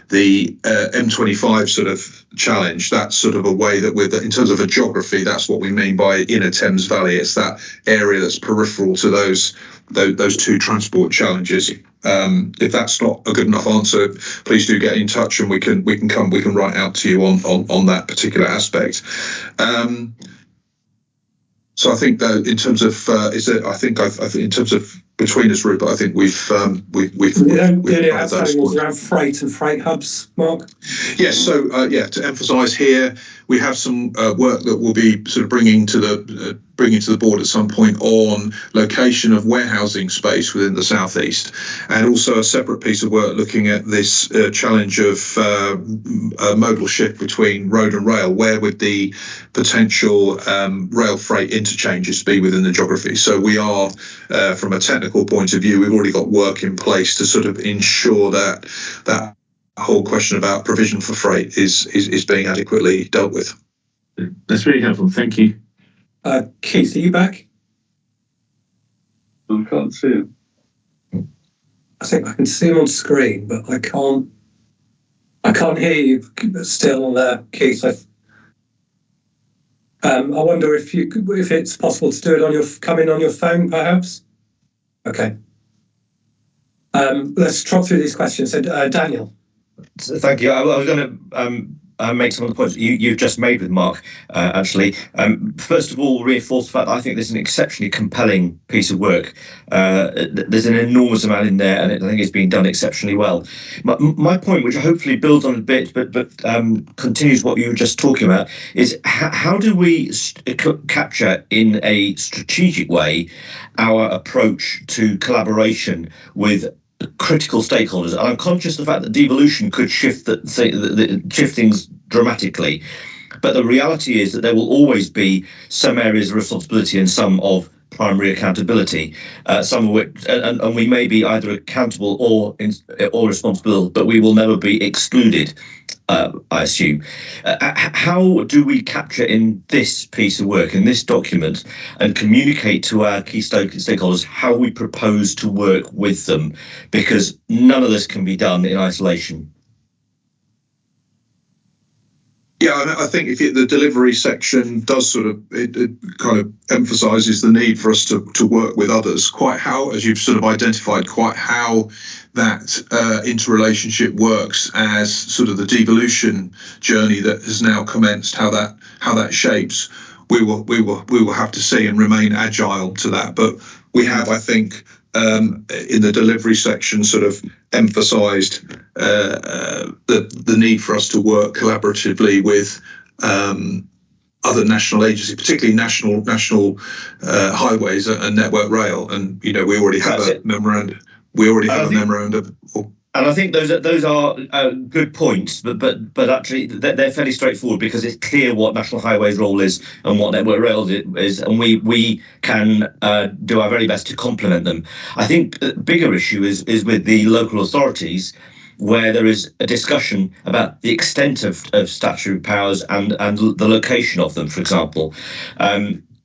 Speaker 7: the M25 sort of challenge. That's sort of a way that in terms of a geography, that's what we mean by Inner Thames Valley. It's that area that's peripheral to those two transport challenges. If that's not a good enough answer, please do get in touch and we can write out to you on that particular aspect. So I think that in terms of in terms of between us, Rupert, I think we've around
Speaker 8: freight and freight hubs, Mark.
Speaker 7: Yes. So to emphasise here, we have some work that we'll be sort of bringing to the board at some point on location of warehousing space within the southeast, and also a separate piece of work looking at this challenge of a modal shift between road and rail. Where would the potential rail freight interchanges be within the geography? So we are, from a technical point of view, we've already got work in place to sort of ensure that whole question about provision for freight is being adequately dealt with.
Speaker 11: That's really helpful. Thank you.
Speaker 8: Keith, are you back?
Speaker 10: I can't see him.
Speaker 8: I think I can see him on screen, but I can't hear you still, Keith. I wonder if it's possible to do it come in on your phone, perhaps. Okay. Let's trot through these questions. So, Daniel.
Speaker 3: Thank you. I was going to make some of the points you've just made with Mark, actually. First of all, reinforce the fact that I think this is an exceptionally compelling piece of work. There's an enormous amount in there, and I think it's being done exceptionally well. My point, which hopefully builds on a bit, but continues what you were just talking about, is how do we capture in a strategic way our approach to collaboration with critical stakeholders? And I'm conscious of the fact that devolution could shift things dramatically, but the reality is that there will always be some areas of responsibility and some of primary accountability, some of which, and we may be either accountable or responsible, but we will never be excluded, I assume. How do we capture in this piece of work, in this document, and communicate to our key stakeholders how we propose to work with them? Because none of this can be done in isolation.
Speaker 7: Yeah, I think if the delivery section does sort of, it kind of emphasises the need for us to work with others, quite how, as you've sort of identified, quite how that interrelationship works as sort of the devolution journey that has now commenced, how that shapes. We will have to see and remain agile to that. But we have, I think, in the delivery section sort of emphasised the need for us to work collaboratively with other national agencies, particularly national highways and Network Rail. And we already have a memorandum.
Speaker 3: And I think those are good points, but actually they're fairly straightforward, because it's clear what National Highways' role is and what Network Rail is, and we can do our very best to complement them. I think the bigger issue is with the local authorities, where there is a discussion about the extent of statutory powers and the location of them, for example.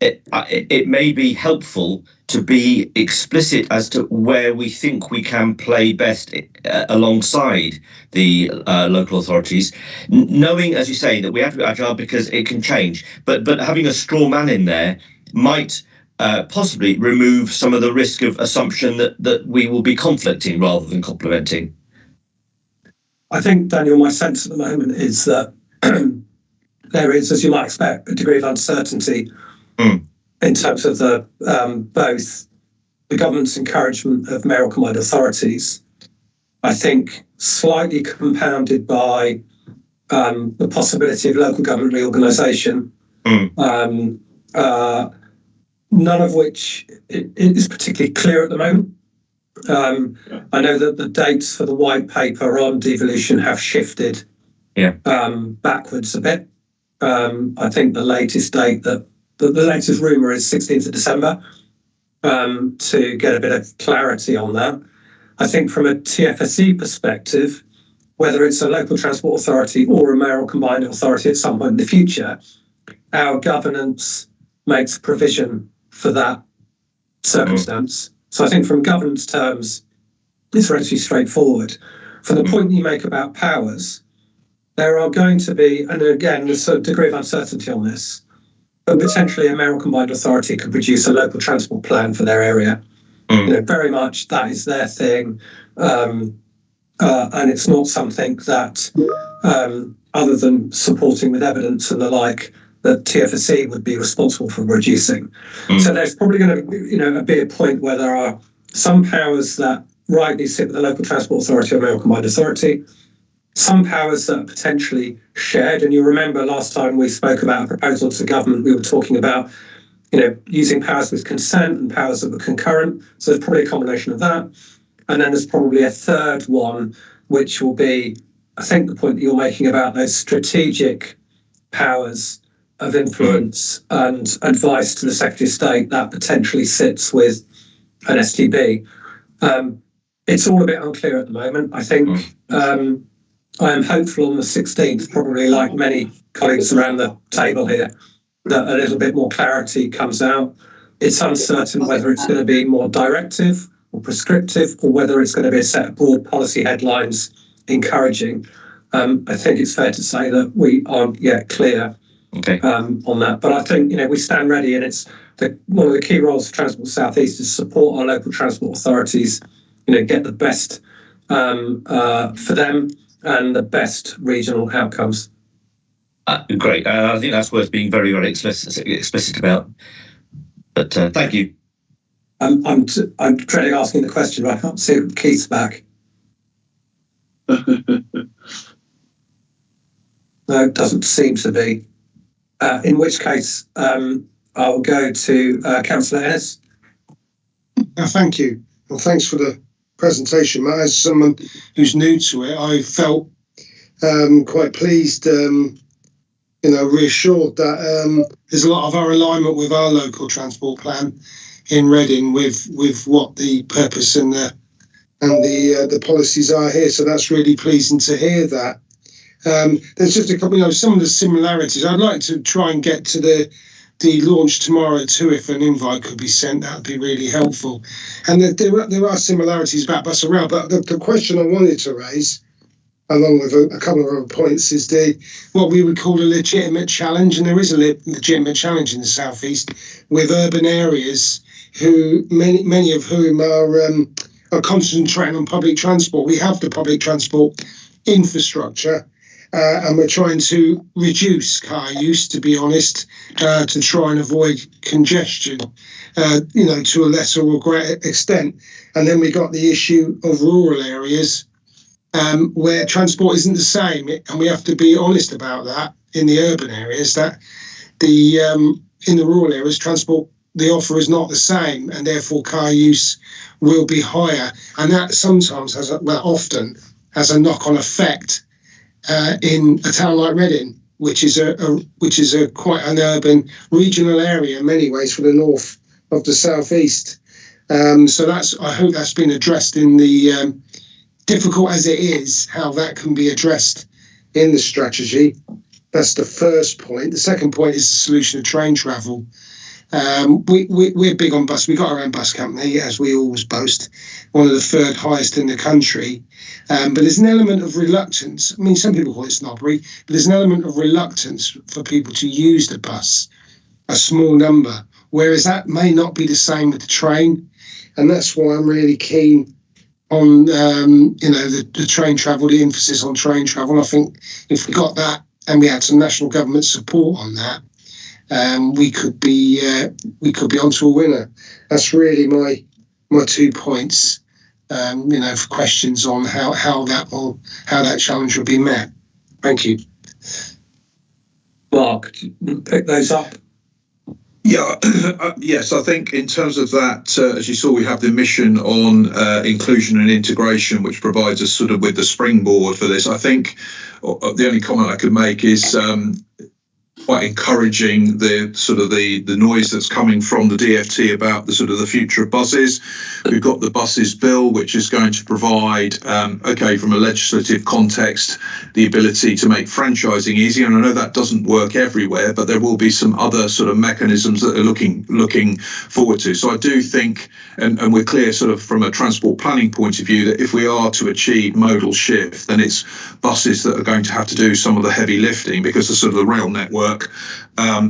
Speaker 3: It may be helpful to be explicit as to where we think we can play best alongside the local authorities, knowing, as you say, that we have to be agile because it can change. But having a straw man in there might possibly remove some of the risk of assumption that we will be conflicting rather than complementing.
Speaker 8: I think, Daniel, my sense at the moment is that there is, as you might expect, a degree of uncertainty in terms of the both the government's encouragement of mayoral combined authorities, I think slightly compounded by the possibility of local government reorganisation, none of which is particularly clear at the moment. I know that the dates for the white paper on devolution have shifted backwards a bit. I think the latest date the latest rumour is 16th of December, to get a bit of clarity on that. I think from a TFSE perspective, whether it's a local transport authority or a mayoral combined authority at some point in the future, our governance makes provision for that circumstance. So I think from governance terms, it's relatively straightforward. For the point you make about powers, there are going to be, and again, there's a degree of uncertainty on this, but potentially a mayoral combined authority could produce a local transport plan for their area. Very much that is their thing, and it's not something that, other than supporting with evidence and the like, that TFSE would be responsible for reducing. So there's probably going to be a point where there are some powers that rightly sit with the local transport authority or mayoral combined authority, some powers that are potentially shared. And you remember last time we spoke about a proposal to government, we were talking about using powers with consent and powers that were concurrent. So there's probably a combination of that. And then there's probably a third one, which will be, I think, the point that you're making about those strategic powers of influence and advice to the Secretary of State that potentially sits with an STB. It's all a bit unclear at the moment. I think I am hopeful on the 16th, probably like many colleagues around the table here, that a little bit more clarity comes out. It's uncertain whether it's going to be more directive or prescriptive, or whether it's going to be a set of broad policy headlines encouraging. I think it's fair to say that we aren't yet clear on that. But I think we stand ready, and it's one of the key roles of Transport South East is support our local transport authorities, get the best for them and the best regional outcomes.
Speaker 3: Great. I think that's worth being very, very explicit about. But thank you.
Speaker 8: I'm dreading asking the question, but I can't see Keith's back. No, it doesn't seem to be. In which case, I'll go to Councillor Ennis.
Speaker 2: Thank you. Well, thanks for the presentation, Matt. As someone who's new to it, I felt quite pleased, reassured that there's a lot of our alignment with our local transport plan in Reading with what the purpose and the policies are here. So that's really pleasing to hear that. There's just a couple, some of the similarities. I'd like to try and get to the launch tomorrow too. If an invite could be sent, that would be really helpful. And there are similarities about Bus and Rail, but the question I wanted to raise, along with a couple of other points, is what we would call a legitimate challenge. And there is a legitimate challenge in the South East with urban areas who many of whom are concentrating on public transport. We have the public transport infrastructure, and we're trying to reduce car use, to be honest, to try and avoid congestion, to a lesser or greater extent. And then we got the issue of rural areas where transport isn't the same, and we have to be honest about that. In the urban areas, that in the rural areas, transport, the offer is not the same, and therefore car use will be higher, and that sometimes often has a knock-on effect in a town like Reading, which is a quite an urban regional area in many ways for the north of the southeast. So I hope that's been addressed in the difficult as it is, how that can be addressed in the strategy. That's the first point. The second point is the solution of train travel. We're big on bus. We've got our own bus company, as we always boast, one of the third highest in the country. But there's an element of reluctance. I mean, some people call it snobbery, but there's an element of reluctance for people to use the bus, a small number, whereas that may not be the same with the train. And that's why I'm really keen on, the train travel, the emphasis on train travel. I think if we got that and we had some national government support on that, we could be onto a winner. That's really my 2 points. For questions on how that challenge will be met. Thank you.
Speaker 8: Mark, pick those up.
Speaker 7: Yeah, yes, I think in terms of that, as you saw, we have the mission on inclusion and integration, which provides us sort of with the springboard for this. I think the only comment I could make is quite encouraging the noise that's coming from the DfT about the sort of the future of buses. We've got the buses bill, which is going to provide, from a legislative context, the ability to make franchising easy. And I know that doesn't work everywhere, but there will be some other sort of mechanisms that are looking forward to. So I do think, and we're clear sort of from a transport planning point of view, that if we are to achieve modal shift, then it's buses that are going to have to do some of the heavy lifting, because the sort of the rail network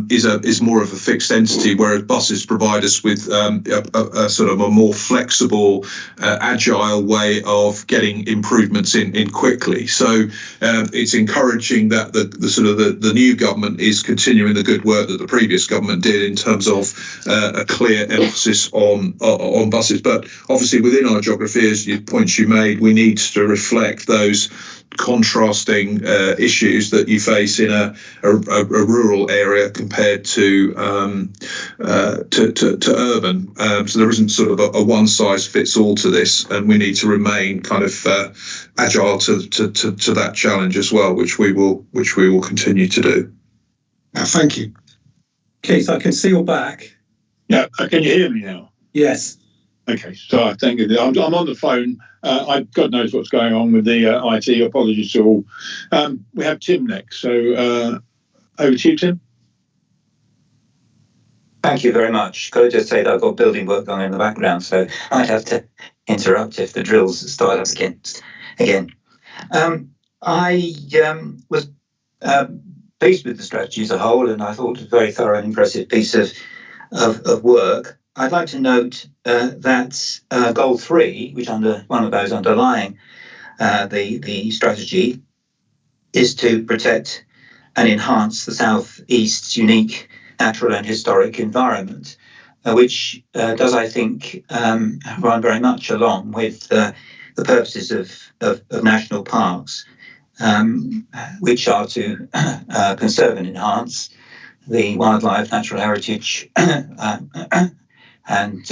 Speaker 7: is more of a fixed entity, whereas buses provide us with a sort of a more flexible, agile way of getting improvements in quickly. So it's encouraging that the new government is continuing the good work that the previous government did in terms of a clear emphasis on buses. But obviously within our geography, as the points you made, we need to reflect those contrasting issues that you face in a rural area compared to urban. So there isn't sort of a one size fits all to this, and we need to remain kind of agile to that challenge as well, which we will continue to do.
Speaker 2: Thank you,
Speaker 8: Keith. I can see your back.
Speaker 1: Yeah, can you hear me now?
Speaker 8: Yes.
Speaker 1: Okay, so thank you. I'm on the phone. God knows what's going on with the IT. Apologies to all. We have Tim next, so over to you, Tim.
Speaker 12: Thank you very much. Could I just say that I've got building work going on in the background, so I'd have to interrupt if the drills start up again. I was pleased with the strategy as a whole, and I thought it was a very thorough and impressive piece of work. I'd like to note that goal 3, which under one of those underlying the strategy, is to protect and enhance the South East's unique natural and historic environment, which does, I think, run very much along with the purposes of national parks, which are to conserve and enhance the wildlife, natural heritage, and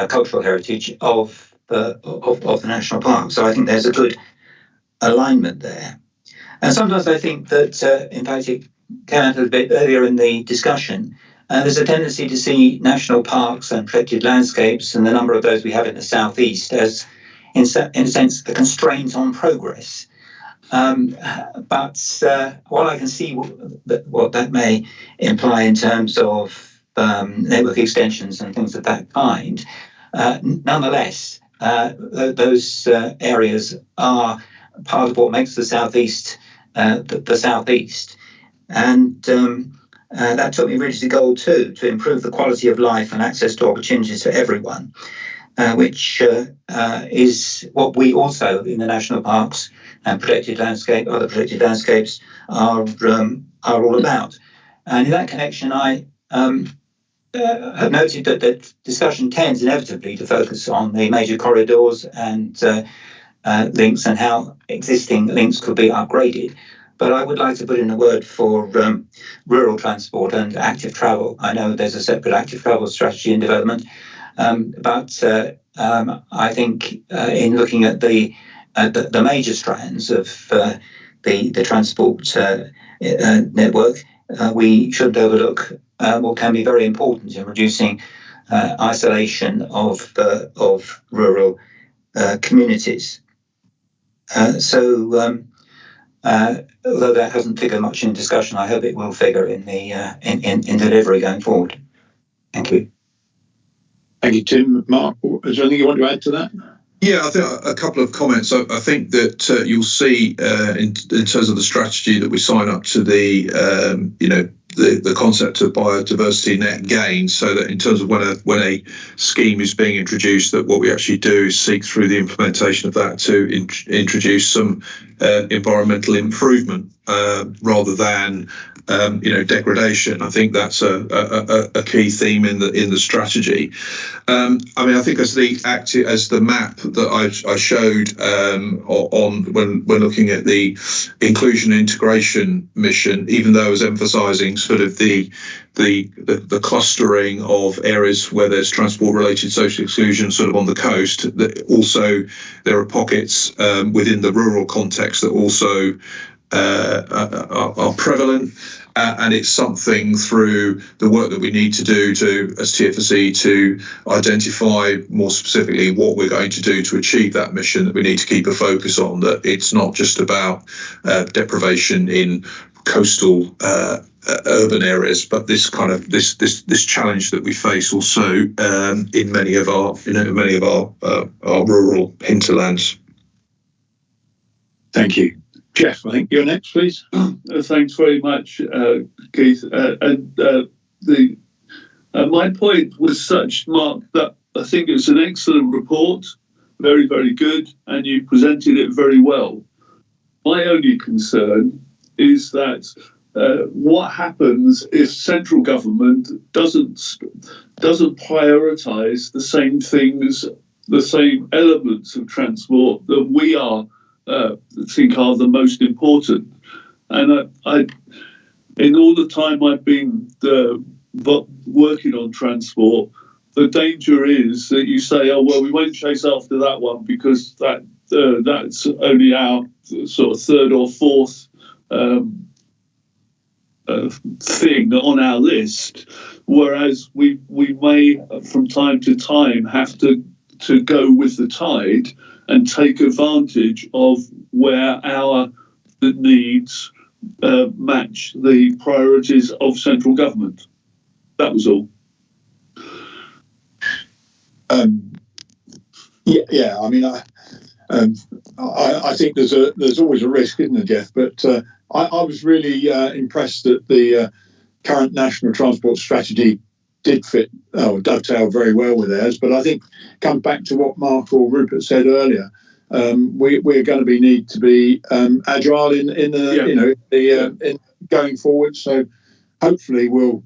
Speaker 12: cultural heritage of the national park. So I think there's a good alignment there. And sometimes I think that, in fact, it came out a bit earlier in the discussion, there's a tendency to see national parks and protected landscapes and the number of those we have in the southeast as, in a sense, a constraint on progress. But while I can see what that may imply in terms of network extensions and things of that kind, nonetheless, those areas are part of what makes the southeast the southeast. And that took me really to goal 2, to improve the quality of life and access to opportunities for everyone, which is what we also in the national parks and protected landscape, other protected landscapes are all about. And in that connection, I have noted that the discussion tends inevitably to focus on the major corridors and links and how existing links could be upgraded. But I would like to put in a word for rural transport and active travel. I know there's a separate active travel strategy in development, but I think in looking at the major strands of the transport network, we shouldn't overlook what can be very important in reducing isolation of rural communities. Although that hasn't figured much in discussion, I hope it will figure in the in delivery going forward. Thank you.
Speaker 1: Thank you, Tim. Mark, is there anything you want to add to that?
Speaker 7: Yeah, I think a couple of comments. I think that you'll see in terms of the strategy that we sign up to the concept of biodiversity net gain, so that in terms of when a scheme is being introduced, that what we actually do is seek through the implementation of that to introduce some environmental improvement rather than degradation. I think that's a key theme in the strategy. I mean, I think as the map that I showed on when looking at the inclusion and integration mission, even though I was emphasising sort of the clustering of areas where there's transport-related social exclusion sort of on the coast, that also there are pockets within the rural context that also are prevalent, and it's something through the work that we need to do as TFSE to identify more specifically what we're going to do to achieve that mission, that we need to keep a focus on, that it's not just about deprivation in coastal urban areas, but this kind of this challenge that we face also in many of our rural hinterlands.
Speaker 1: Thank you. Jeff, I think you're next, please.
Speaker 10: Thanks very much, Keith. My point was such, Mark, that I think it's an excellent report, very, very good, and you presented it very well. My only concern is that what happens if central government doesn't prioritise the same things, the same elements of transport that we think are the most important. And I in all the time I've been working on transport, the danger is that you say, oh well, we won't chase after that one because that's only our sort of third or fourth thing on our list, whereas we may from time to time have to go with the tide and take advantage of where the needs match the priorities of central government. That was all.
Speaker 1: Yeah. I mean, I think there's always a risk, isn't there, Jeff? But I was really impressed that the current national transport strategy did dovetail very well with ours. But I think come back to what Mark or Rupert said earlier. We're going to need to be agile in going forward. So hopefully we'll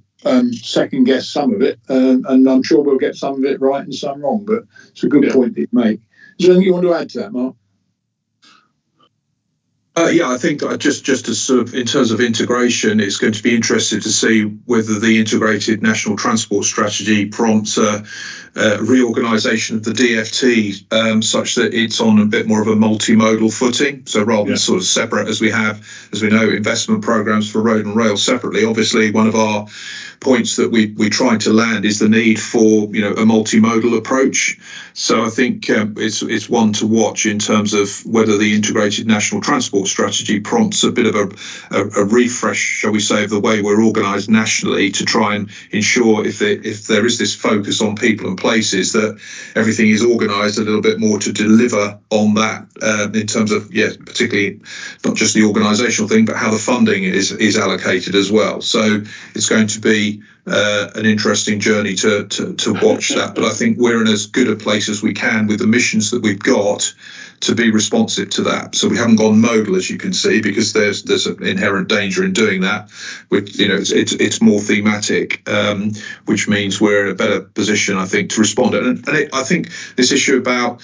Speaker 1: second guess some of it, and I'm sure we'll get some of it right and some wrong. But it's a good point that you make. Is there anything you want to add to that, Mark?
Speaker 7: I think just as sort of in terms of integration, it's going to be interesting to see whether the integrated national transport strategy prompts a reorganisation of the DFT such that it's on a bit more of a multimodal footing. So rather than sort of separate as we have, as we know, investment programmes for road and rail separately. Obviously, one of our points that we try to land is the need for a multimodal approach. So I think it's one to watch in terms of whether the integrated national transport strategy prompts a bit of a refresh, shall we say, of the way we're organised nationally to try and ensure if there is this focus on people and places, that everything is organised a little bit more to deliver on that in terms of particularly not just the organisational thing, but how the funding is allocated as well. So it's going to be an interesting journey to watch that. But I think we're in as good a place as we can with the missions that we've got to be responsive to that. So we haven't gone modal, as you can see, because there's an inherent danger in doing that. With it's more thematic, which means we're in a better position, I think, to respond. And I think this issue about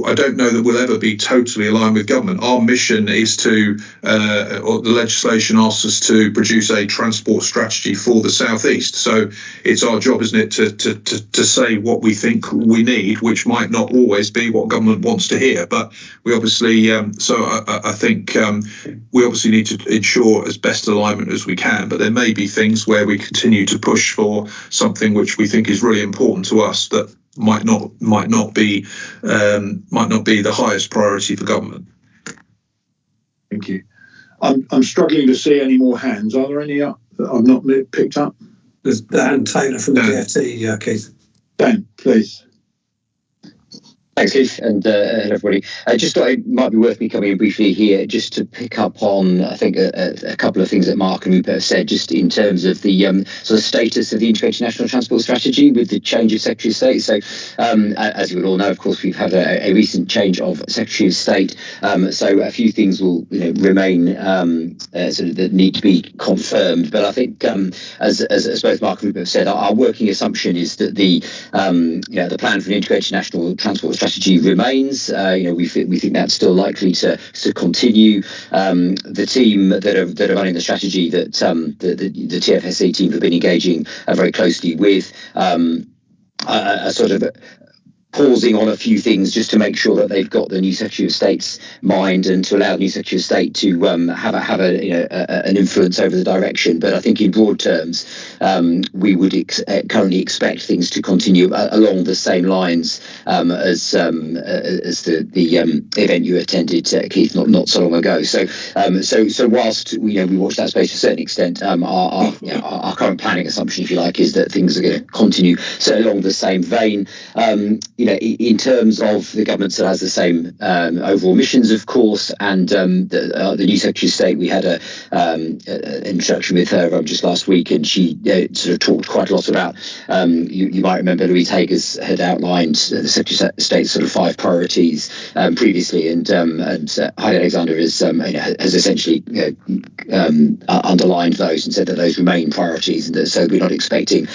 Speaker 7: I don't know that we'll ever be totally aligned with government. Our mission is to, or the legislation asks us to produce a transport strategy for the South East. So it's our job, isn't it, to say what we think we need, which might not always be what government wants to hear. But we obviously, I think we obviously need to ensure as best alignment as we can. But there may be things where we continue to push for something which we think is really important to us that might not be the highest priority for government.
Speaker 1: Thank you. I'm struggling to see any more hands. Are there any that I've not picked up?
Speaker 8: There's Dan Taylor from the DfT, Keith.
Speaker 1: Dan, please.
Speaker 13: Thanks, Keith, and hello, everybody. I just thought it might be worth me coming in briefly here just to pick up on, I think, a couple of things that Mark and Rupert have said, just in terms of the sort of status of the Integrated National Transport Strategy with the change of Secretary of State. So, as you would all know, of course, we've had a recent change of Secretary of State. So a few things will remain sort of that need to be confirmed. But I think, as both Mark and Rupert have said, our working assumption is that the plan for the Integrated National Transport Strategy remains. We think that's still likely to continue. The team that are running the strategy that the TFSC team have been engaging very closely with are sort of pausing on a few things just to make sure that they've got the new Secretary of State's mind and to allow the new Secretary of State to have an influence over the direction. But I think in broad terms, we would currently expect things to continue along the same lines as the event you attended, Keith, not so long ago. So whilst we watch that space to a certain extent, our current planning assumption, if you like, is that things are going to continue along the same vein. In terms of the government still has the same overall missions, of course, and the new Secretary of State, we had an introduction with her just last week, and she sort of talked quite a lot about, you might remember Louise Hagers had outlined the Secretary of State's sort of 5 priorities previously, and Heidi Alexander has essentially underlined those and said that those remain priorities, and that, so we're not expecting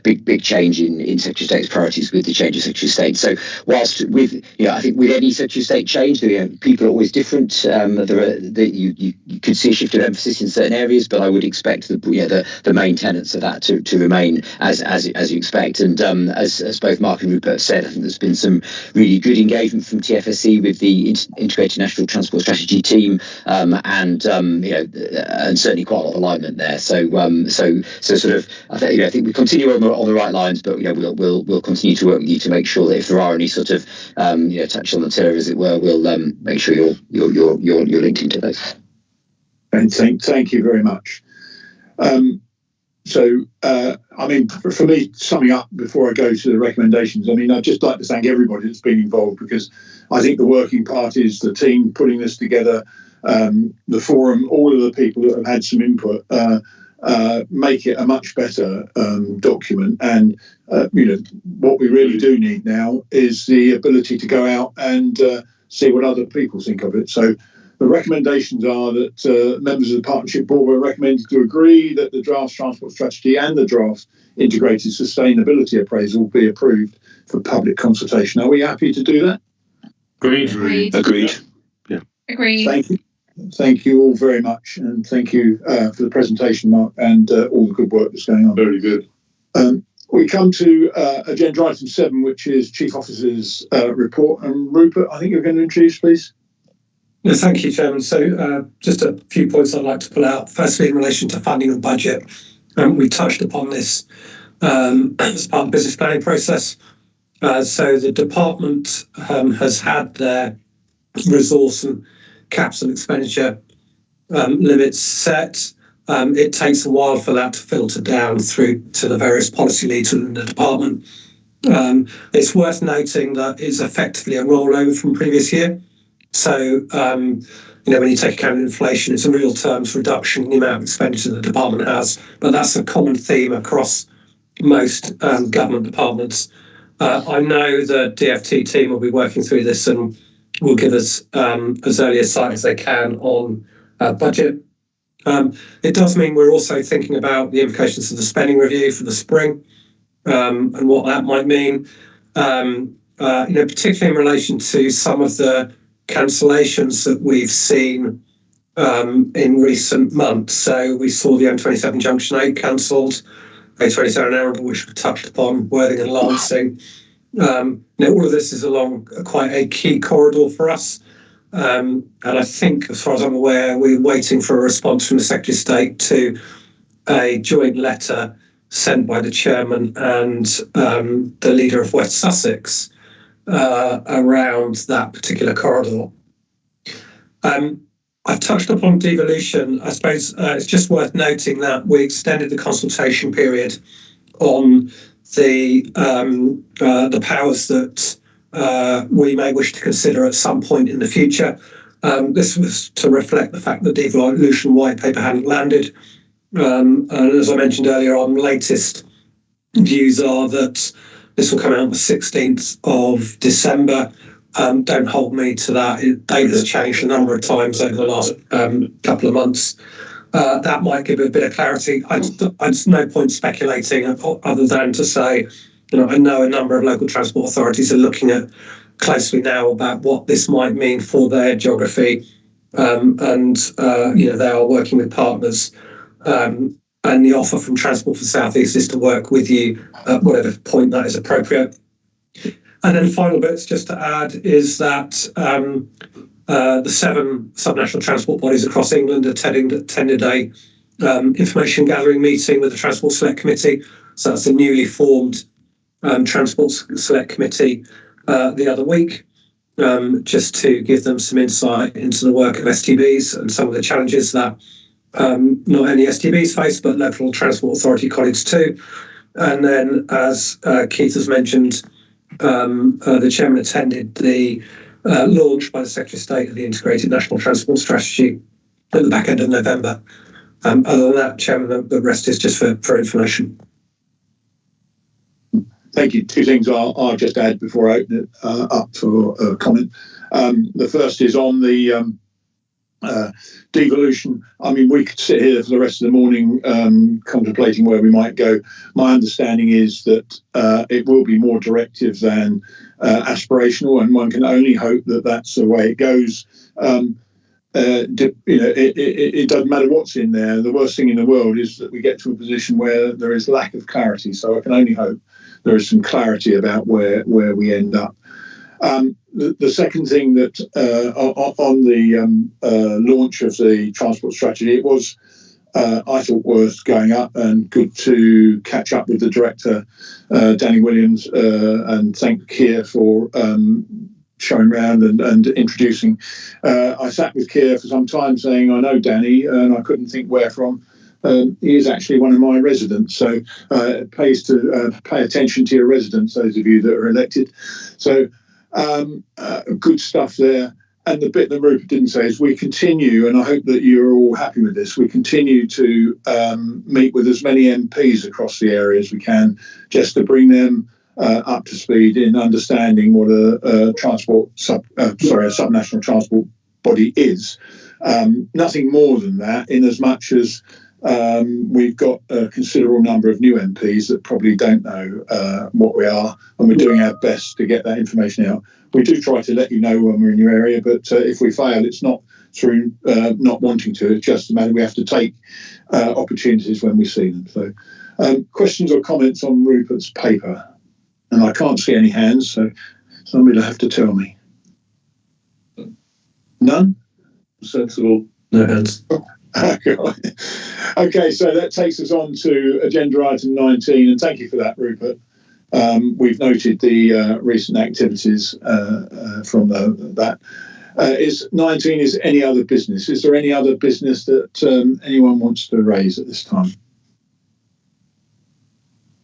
Speaker 13: big change in Secretary of State's priorities with the change of Secretary of State. So whilst I think with any Secretary of State change, people are always different. You could see a shift of emphasis in certain areas, but I would expect the main tenets of that to remain as you expect. And as both Mark and Rupert said, I think there's been some really good engagement from TFSC with the Integrated National Transport Strategy team, and certainly quite a lot of alignment there. So sort of I think we continue on the right lines, but we'll continue to work with you to make sure that if there are any sort of touch on the tiller, as it were, we'll make sure you're linked into those.
Speaker 1: And thank you very much. For me, summing up before I go to the recommendations, I'd just like to thank everybody that's been involved, because I think the working parties, the team putting this together, the forum, all of the people that have had some input, make it a much better document. And what we really do need now is the ability to go out and see what other people think of it. So the recommendations are that members of the Partnership Board were recommended to agree that the draft transport strategy and the draft integrated sustainability appraisal be approved for public consultation. Are we happy to do that?
Speaker 6: Agreed. Yeah.
Speaker 9: Agreed.
Speaker 1: Thank you all very much, and thank you for the presentation, Mark, and all the good work that's going on.
Speaker 10: Very good.
Speaker 1: We come to agenda item 7, which is Chief Officer's report. And Rupert, I think you're going to introduce, please.
Speaker 8: Yeah, thank you, Chairman. So just a few points I'd like to pull out. Firstly, in relation to funding and budget, we touched upon this as part of the business planning process. So the department has had their resource and caps and expenditure limits set. It takes a while for that to filter down through to the various policy leads within the department. It's worth noting that it's effectively a rollover from previous year. So when you take account of inflation, it's a real terms reduction in the amount of expenditure the department has. But that's a common theme across most government departments. I know the DFT team will be working through this and will give us as early a sight as they can on budget. It does mean we're also thinking about the implications of the spending review for the spring and what that might mean, particularly in relation to some of the cancellations that we've seen in recent months. So we saw the M27 Junction 8 cancelled, A27 Arable, which we touched upon, Worthing and Lancing. All of this is along quite a key corridor for us. And I think, as far as I'm aware, we're waiting for a response from the Secretary of State to a joint letter sent by the chairman and the leader of West Sussex around that particular corridor. I've touched upon devolution. I suppose it's just worth noting that we extended the consultation period on the powers that we may wish to consider at some point in the future. This was to reflect the fact that the devolution white paper hadn't landed. And as I mentioned earlier on, latest views are that this will come out on the 16th of December. Don't hold me to that. Date has changed a number of times over the last couple of months. That might give a bit of clarity. There's no point speculating other than to say, I know a number of local transport authorities are looking at closely now about what this might mean for their geography, and they are working with partners. And the offer from Transport for South East is to work with you at whatever point that is appropriate. And then final bits just to add is that the 7 subnational transport bodies across England attended a information gathering meeting with the Transport Select Committee. So that's the newly formed Transport Select Committee the other week, just to give them some insight into the work of STBs and some of the challenges that not only STBs face, but local transport authority colleagues too. And then, as Keith has mentioned, the chairman attended the launch by the Secretary of State of the Integrated National Transport Strategy at the back end of November. Other than that, Chairman, the rest is just for information.
Speaker 1: Thank you. 2 things I'll just add before I open it up for comment. The first is on the devolution. I mean, we could sit here for the rest of the morning contemplating where we might go. My understanding is that it will be more directive than aspirational, and one can only hope that that's the way it goes. It doesn't matter what's in there. The worst thing in the world is that we get to a position where there is lack of clarity. So I can only hope there is some clarity about where we end up. The second thing that on the launch of the transport strategy, it was, I thought, worth going up and good to catch up with the director, Danny Williams, and thank Keir for showing around and introducing. I sat with Keir for some time saying, I know Danny, and I couldn't think where from. He is actually one of my residents, so it pays to pay attention to your residents, those of you that are elected. So good stuff there. And the bit that Rupert didn't say is we continue, and I hope that you're all happy with this, we continue to meet with as many MPs across the area as we can, just to bring them up to speed in understanding what a subnational transport body is. Nothing more than that, in as much as we've got a considerable number of new MPs that probably don't know what we are, and we're doing our best to get that information out. We do try to let you know when we're in your area, but if we fail, it's not through not wanting to. It's just a matter we have to take opportunities when we see them. So questions or comments on Rupert's paper? And I can't see any hands, so somebody will have to tell me. None?
Speaker 10: Sensible.
Speaker 8: No hands.
Speaker 1: Okay, so that takes us on to agenda item 19, and thank you for that, Rupert. We've noted the recent activities from that. Is 19 is any other business? Is there any other business that anyone wants to raise at this time?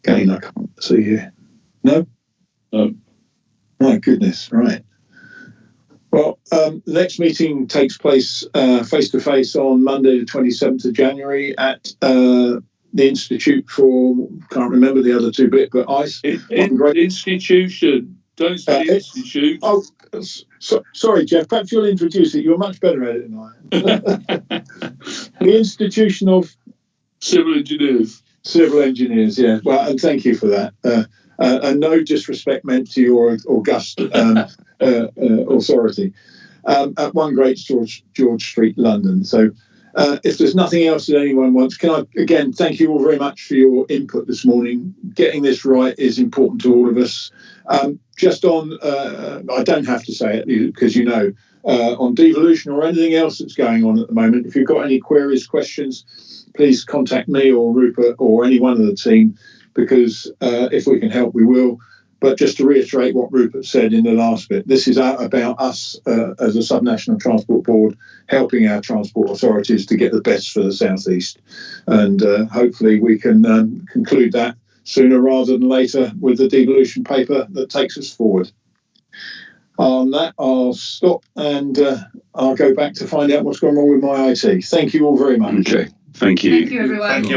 Speaker 1: Again, I can't see you. No?
Speaker 10: No.
Speaker 1: My goodness, right. Well, the next meeting takes place face-to-face on Monday, the 27th of January at the Institute for, can't remember the other two bit, but ICE.
Speaker 10: Institution. Don't say institute.
Speaker 1: Oh, sorry, Jeff. Perhaps you'll introduce it. You're much better at it than I am. The Institution of
Speaker 10: Civil Engineers.
Speaker 1: Civil Engineers, yeah. Well, and thank you for that. And no disrespect meant to your august authority. At 1 Great George Street, London. So if there's nothing else that anyone wants, can I again thank you all very much for your input this morning. Getting this right is important to all of us. Just on, I don't have to say it because you know, on devolution or anything else that's going on at the moment, if you've got any queries, questions, please contact me or Rupert or any one of the team, because if we can help, we will. But just to reiterate what Rupert said in the last bit, this is about us as a subnational transport board helping our transport authorities to get the best for the South East. And hopefully we can conclude that sooner rather than later with the devolution paper that takes us forward. On that, I'll stop and I'll go back to find out what's gone wrong with my IT. Thank you all very much.
Speaker 6: Okay, thank you.
Speaker 9: Thank you, everyone.
Speaker 3: Thank you.